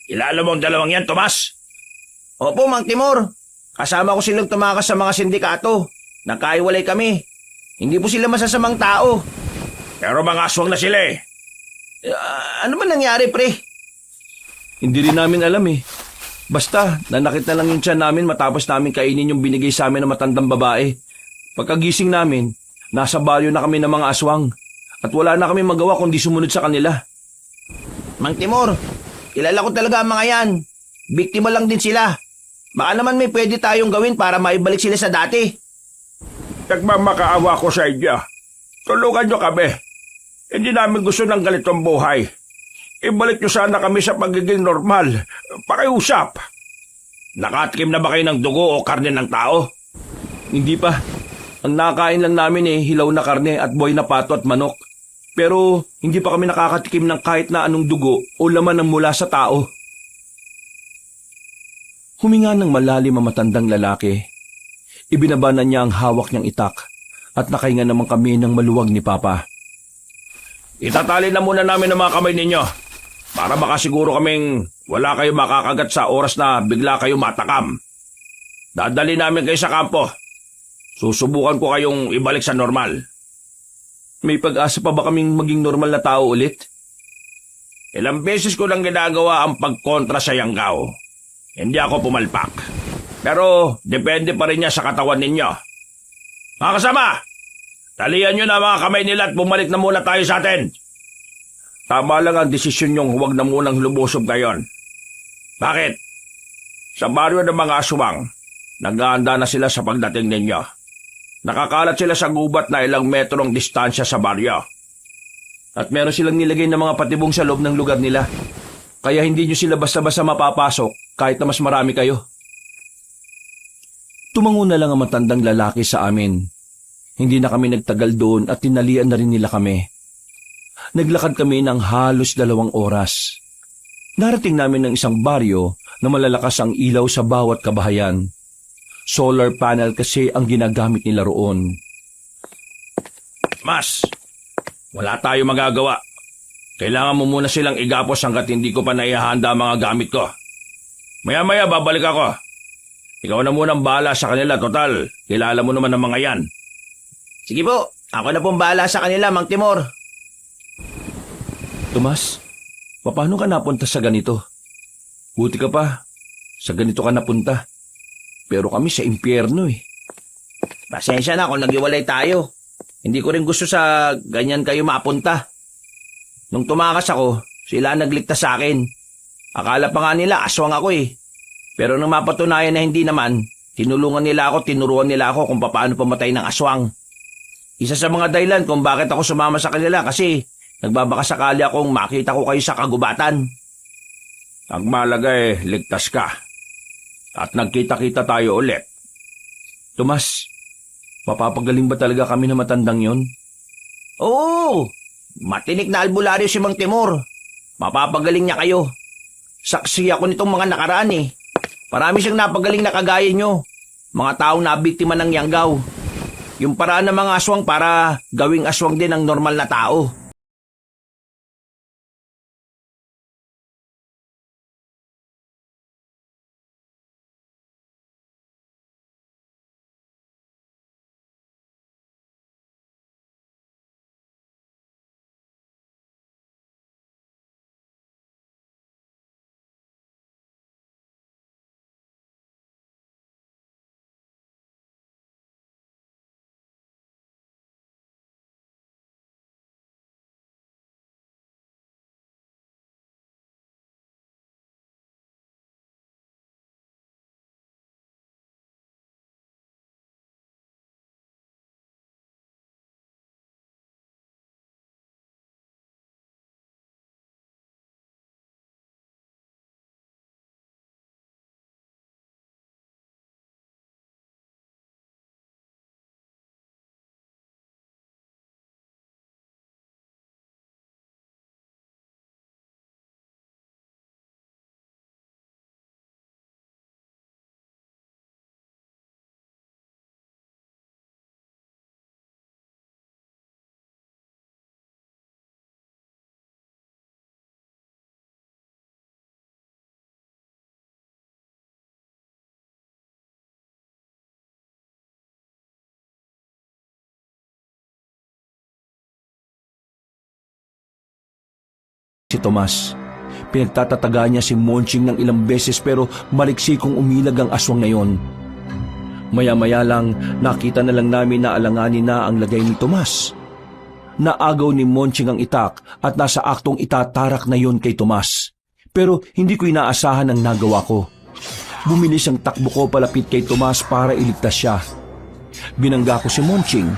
Kilala mo ang dalawang yan, Tomas? Opo, Mang Timor. Kasama ko silang tumakas sa mga sindikato. Nagkaiwalay kami. Hindi po sila masasamang tao. Pero mga aswang na sila eh. Ano ba nangyari, pre? Hindi rin namin alam eh. Basta, nanakit na lang yung tiyan namin matapos namin kainin yung binigay sa amin ng matandang babae. Pagkagising namin, nasa baryo na kami ng mga aswang. At wala na kami magawa kundi sumunod sa kanila. Mang Timor, kilala ko talaga ang mga yan. Biktima lang din sila. Baka naman may pwede tayong gawin para maibalik sila sa dati. Nagmamakaawa ko sa inyo. Tulungan nyo kami. Hindi namin gusto ng ganitong buhay. Ibalik nyo sana kami sa pagiging normal. Pakiusap. Nakatikim na ba kayo ng dugo o karne ng tao? Hindi pa. Ang nakain lang namin hilaw na karne at boy na pato at manok. Pero hindi pa kami nakakatikim ng kahit na anong dugo o laman ng mula sa tao. Huminga ng malalim ang matandang lalaki. Ibinaba na niya ang hawak niyang itak at nakahinga naman kami ng maluwag ni Papa. Itatali na muna namin ang mga kamay ninyo para makasiguro kaming wala kayo makakagat sa oras na bigla kayo matakam. Dadali namin kayo sa kampo. Susubukan ko kayong ibalik sa normal. May pag-asa pa ba kaming maging normal na tao ulit? Ilang beses ko lang ginagawa ang pagkontra sa Yanggaw. Hindi ako pumalpak. Pero depende pa rin niya sa katawan ninyo. Mga kasama, talian nyo na mga kamay nila at bumalik na muna tayo sa atin. Tama lang ang desisyon nyong huwag na munang lumusob ngayon. Bakit? Sa baryo ng mga aswang, naghahanda na sila sa pagdating ninyo. Nakakalat sila sa gubat na ilang metrong distansya sa baryo. At meron silang nilagay na mga patibong sa loob ng lugar nila. Kaya hindi nyo sila basta-basta mapapasok kahit na mas marami kayo. Tumango na lang ang matandang lalaki sa amin. Hindi na kami nagtagal doon at tinalian na rin nila kami. Naglakad kami ng halos 2 oras. Narating namin ng isang baryo na malalakas ang ilaw sa bawat kabahayan. Solar panel kasi ang ginagamit nila roon. Mas, wala tayo magagawa. Kailangan mo muna silang igapos hanggat hindi ko pa naihahanda ang mga gamit ko. Maya-maya babalik ako. Ikaw na munang bahala sa kanila, total. Kilala mo naman ang mga yan. Sige po, ako na pong bahala sa kanila, Mang Timor. Tomas, paano ka napunta sa ganito? Buti ka pa, sa ganito ka napunta. Pero kami sa impyerno eh. Pasensya na kung naghiwalay tayo. Hindi ko rin gusto sa ganyan kayo mapunta. Nung tumakas ako, sila nagligtas sa akin. Akala pa nga nila aswang ako eh. Pero nung mapatunayan na hindi naman, tinuruan nila ako kung paano pumatay ng aswang. Isa sa mga dahilan kung bakit ako sumama sa kanila kasi nagbabaka sakali akong makita ko kayo sa kagubatan. Ang mahalaga ligtas ka. At nagkita-kita tayo ulit. Tomas, mapapagaling ba talaga kami na matandang yon? Oo, matinik na albularyo si Mang Timor. Mapapagaling niya kayo. Saksi ako nitong mga nakaraan eh. Marami siyang napagaling na kagaya nyo. Mga taong nabiktima ng Yanggaw. Yung paraan ng mga aswang para gawing aswang din ang normal na tao. si Tomas. Pinagtatataga niya si Monching ng ilang beses pero maliksi kong umilag ang aswang na yon. Maya-maya lang nakita na lang namin na alanganin na ang lagay ni Tomas. Naagaw ni Monching ang itak at nasa aktong itatarak na yon kay Tomas. Pero hindi ko inaasahan ang nagawa ko. Bumilis ang takbo ko palapit kay Tomas para iligtas siya. Binangga ko si Monching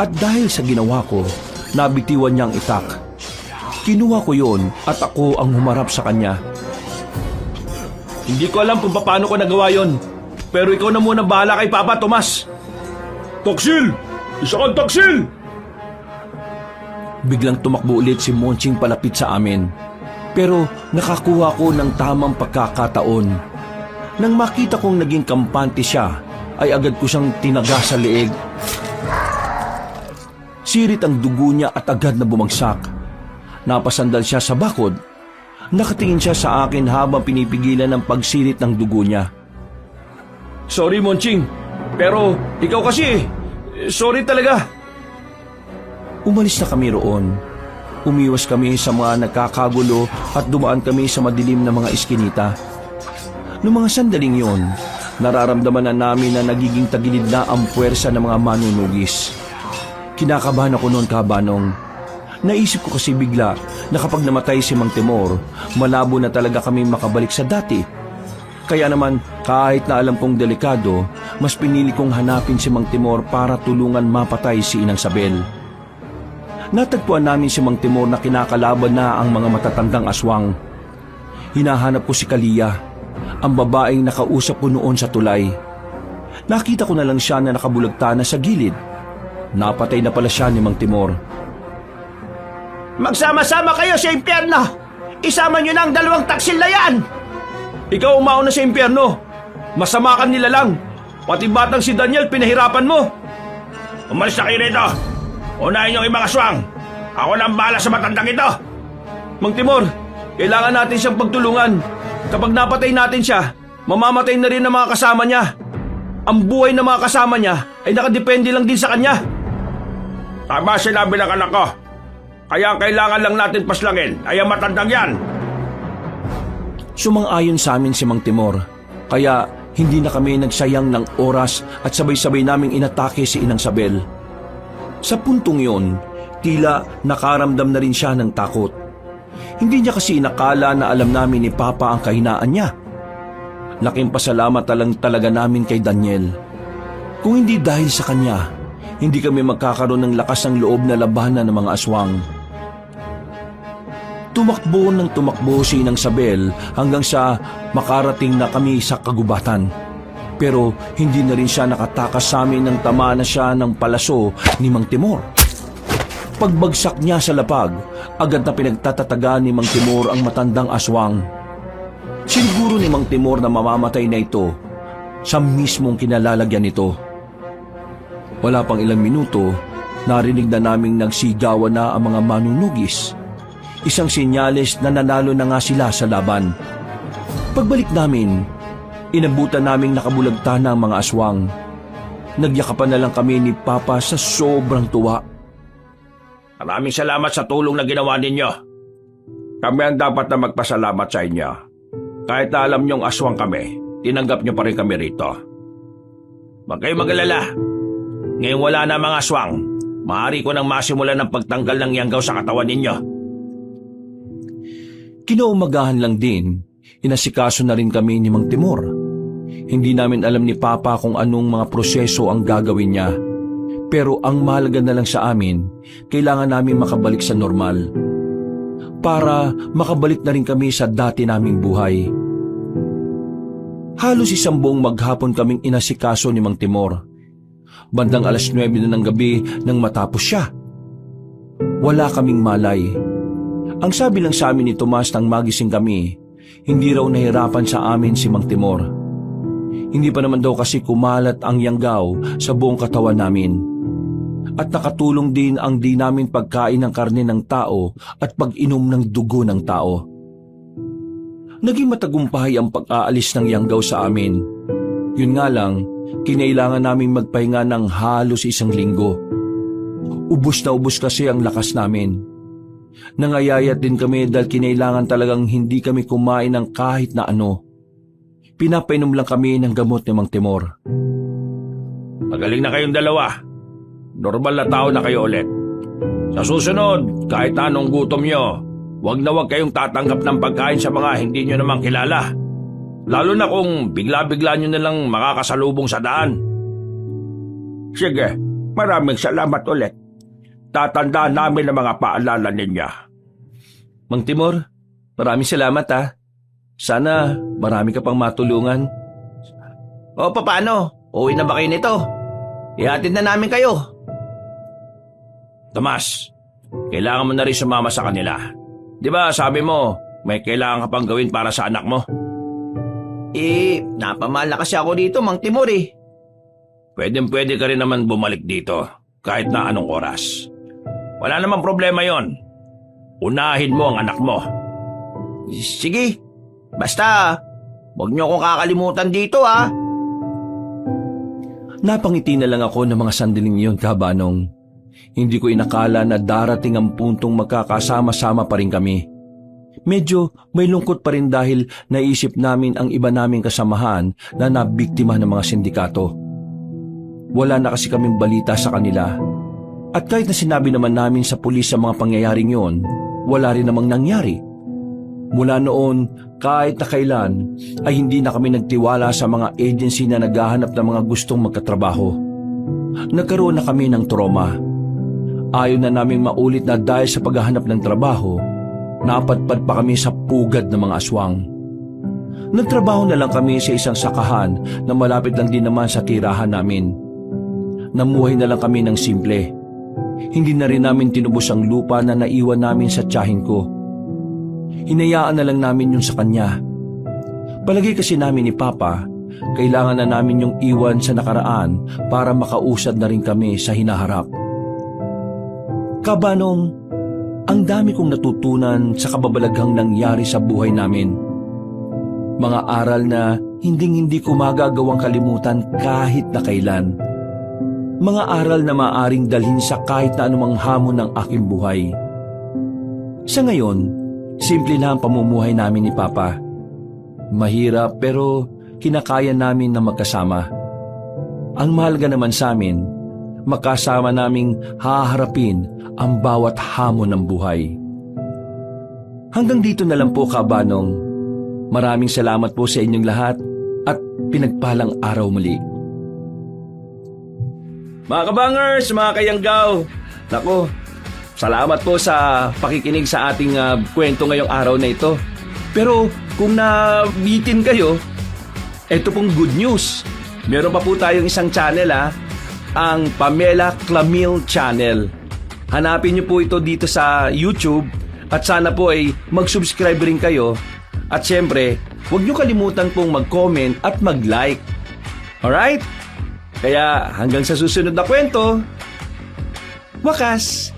at dahil sa ginawa ko, nabitiwan niya ang itak. Kinuha ko yon at ako ang humarap sa kanya. Hindi ko alam kung paano ko nagawa yon. Pero ikaw na muna bahala kay Papa, Tomas. Taksil! Isa kang taksil! Biglang tumakbo ulit si Monching palapit sa amin. Pero nakakuha ko ng tamang pagkakataon. Nang makita kong naging kampante siya, ay agad ko siyang tinaga sa leeg. Sirit ang dugo niya at agad na bumagsak. Napasandal siya sa bakod. Nakatingin siya sa akin habang pinipigilan ang pagsirit ng dugo niya. Sorry, Monching. Pero ikaw kasi, sorry talaga. Umalis na kami roon. Umiwas kami sa mga nagkakagulo at dumaan kami sa madilim na mga iskinita. Noong mga sandaling yon, nararamdaman na namin na nagiging tagilid na ang puwersa ng mga manunugis. Kinakabahan ako noon, Kabanong. Naisip ko kasi bigla na kapag namatay si Mang Timor, malabo na talaga kami makabalik sa dati. Kaya naman, kahit na alam kong delikado, mas pinili kong hanapin si Mang Timor para tulungan mapatay si Inang Sabel. Natagpuan namin si Mang Timor na kinakalaban na ang mga matatandang aswang. Hinahanap ko si Kalia, ang babaeng nakausap ko noon sa tulay. Nakita ko na lang siya na nakabulagta na sa gilid. Napatay na pala siya ni Mang Timor. Magsama-sama kayo sa impyerno! Isama niyo na ang dalawang taksil na yan! Ikaw umauna sa impyerno. Masama ka nila lang. Pati batang si Daniel pinahirapan mo. Umalis na kayo rito. Unahin yung ibang aswang. Ako na ang bahala sa matandang ito. Mang Timor, kailangan natin siyang pagtulungan. Kapag napatay natin siya, mamamatay na rin ang mga kasama niya. Ang buhay ng mga kasama niya ay nakadepende lang din sa kanya. Tama sinabi ng anak ko. Kaya ang kailangan lang natin paslangin ay ang matandang yan. Sumang-ayon sa amin si Mang Timor, kaya hindi na kami nagsayang ng oras at sabay-sabay naming inatake si Inang Sabel. Sa puntong yon, tila nakaramdam na rin siya ng takot. Hindi niya kasi inakala na alam namin ni Papa ang kahinaan niya. Laking pasalamat talang talaga namin kay Daniel. Kung hindi dahil sa kanya, hindi kami magkakaroon ng lakas ng loob na labanan ng mga aswang. Tumakbo ng tumakbo si Inang Sabel hanggang sa makarating na kami sa kagubatan. Pero hindi na rin siya nakatakas sa amin nang tama na siya ng palaso ni Mang Timor. Pagbagsak niya sa lapag, agad na pinagtatataga ni Mang Timor ang matandang aswang. Siguro ni Mang Timor na mamamatay na ito sa mismong kinalalagyan nito. Wala pang ilang minuto, narinig na naming nagsigawan na ang mga manunugis. Isang senyales na nanalo na nga sila sa laban. Pagbalik namin, inabutan naming nakabulagta na ang mga aswang. Nagyakapan na lang kami ni Papa sa sobrang tuwa. Maraming salamat sa tulong na ginawa ninyo. Kami ang dapat na magpasalamat sa inyo. Kahit na alam niyong aswang kami, tinanggap niyo pa rin kami rito. Huwag kayong mag-alala. Ngayong wala na mga aswang, maaari ko nang masimulan ng pagtanggal ng yanggaw sa katawan ninyo. Kinaumagahan lang din, inasikaso na rin kami ni Mang Timor. Hindi namin alam ni Papa kung anong mga proseso ang gagawin niya. Pero ang mahalaga na lang sa amin, kailangan namin makabalik sa normal. Para makabalik na rin kami sa dati naming buhay. Halos isang buong maghapon kaming inasikaso ni Mang Timor. Bandang 9:00 na ng gabi nang matapos siya. Wala kaming malay. Ang sabi lang sa amin ni Tomas nang magising kami, hindi raw nahirapan sa amin si Mang Timor. Hindi pa naman daw kasi kumalat ang yanggaw sa buong katawan namin. At nakatulong din ang di namin pagkain ng karne ng tao at pag-inom ng dugo ng tao. Naging matagumpay ang pag-aalis ng yanggaw sa amin. Yun nga lang, kinailangan namin magpahinga ng halos 1 linggo. Ubus na ubus kasi ang lakas namin. Nangayayat din kami dahil kinailangan talagang hindi kami kumain ng kahit na ano. Pinapainom lang kami ng gamot ni Mang Timor. Magaling na kayong dalawa. Normal na tao na kayo ulit. Sa susunod, kahit na anong gutom nyo, wag na wag kayong tatanggap ng pagkain sa mga hindi nyo namang kilala. Lalo na kung bigla-bigla nyo nalang makakasalubong sa daan. Sige, maraming salamat ulit. Tatandaan namin ang mga paalala ninyo. Mang Timor, maraming salamat ha. Sana marami ka pang matulungan. O paano? Uwi na ba kayo nito? Ihatid na namin kayo. Tomas, kailangan mo na rin sumama sa kanila. Di ba sabi mo, may kailangan ka pang gawin para sa anak mo? Napamahal na kasi ako dito, Mang Timor eh. Pwede ka rin naman bumalik dito, kahit na anong oras. Wala namang problema yon. Unahin mo ang anak mo. Sige, basta, huwag niyo akong kakalimutan dito ha. Napangiti na lang ako ng mga sandaling iyon, Kabanong. Hindi ko inakala na darating ang puntong magkakasama-sama pa rin kami. Medyo may lungkot pa rin dahil naisip namin ang iba naming kasamahan na nabiktima ng mga sindikato. Wala na kasi kaming balita sa kanila. At kahit na sinabi naman namin sa pulis ang mga pangyayaring yon, wala rin namang nangyari. Mula noon, kahit na kailan, ay hindi na kami nagtiwala sa mga agency na naghahanap ng mga gustong magkatrabaho. Nagkaroon na kami ng trauma. Ayaw na naming maulit na dahil sa paghahanap ng trabaho, napadpad pa kami sa pugad ng mga aswang. Nagtrabaho na lang kami sa isang sakahan na malapit lang din naman sa tirahan namin. Namuhay na lang kami ng simple. Hindi na rin namin tinubos ang lupa na naiwan namin sa tiyahin ko. Hinayaan na lang namin yun sa kanya. Palagi kasi namin ni Papa, kailangan na namin yung iwan sa nakaraan para makausad na rin kami sa hinaharap. Kabanong, ang dami kong natutunan sa kababalaghang nangyari sa buhay namin. Mga aral na hinding-hindi ko magagawang kalimutan kahit na kailan. Mga aral na maaring dalhin sa kahit na anumang hamon ng aking buhay. Sa ngayon, simple na ang pamumuhay namin ni Papa. Mahirap pero kinakaya namin na magkasama. Ang mahalaga naman sa amin, makasama naming haharapin ang bawat hamon ng buhay. Hanggang dito na lang po, Kabanong. Maraming salamat po sa inyong lahat at pinagpalang araw muli. Mga kabangers, mga kayanggaw, naku, salamat po sa pakikinig sa ating kwento ngayong araw na ito. Pero kung nabitin kayo, ito pong good news. Meron pa po tayong isang channel ang Pamela Clamil Channel. Hanapin niyo po ito dito sa YouTube at sana po ay mag-subscribe rin kayo. At syempre, huwag niyo kalimutan pong mag-comment at mag-like. Alright? Kaya hanggang sa susunod na kwento, wakas!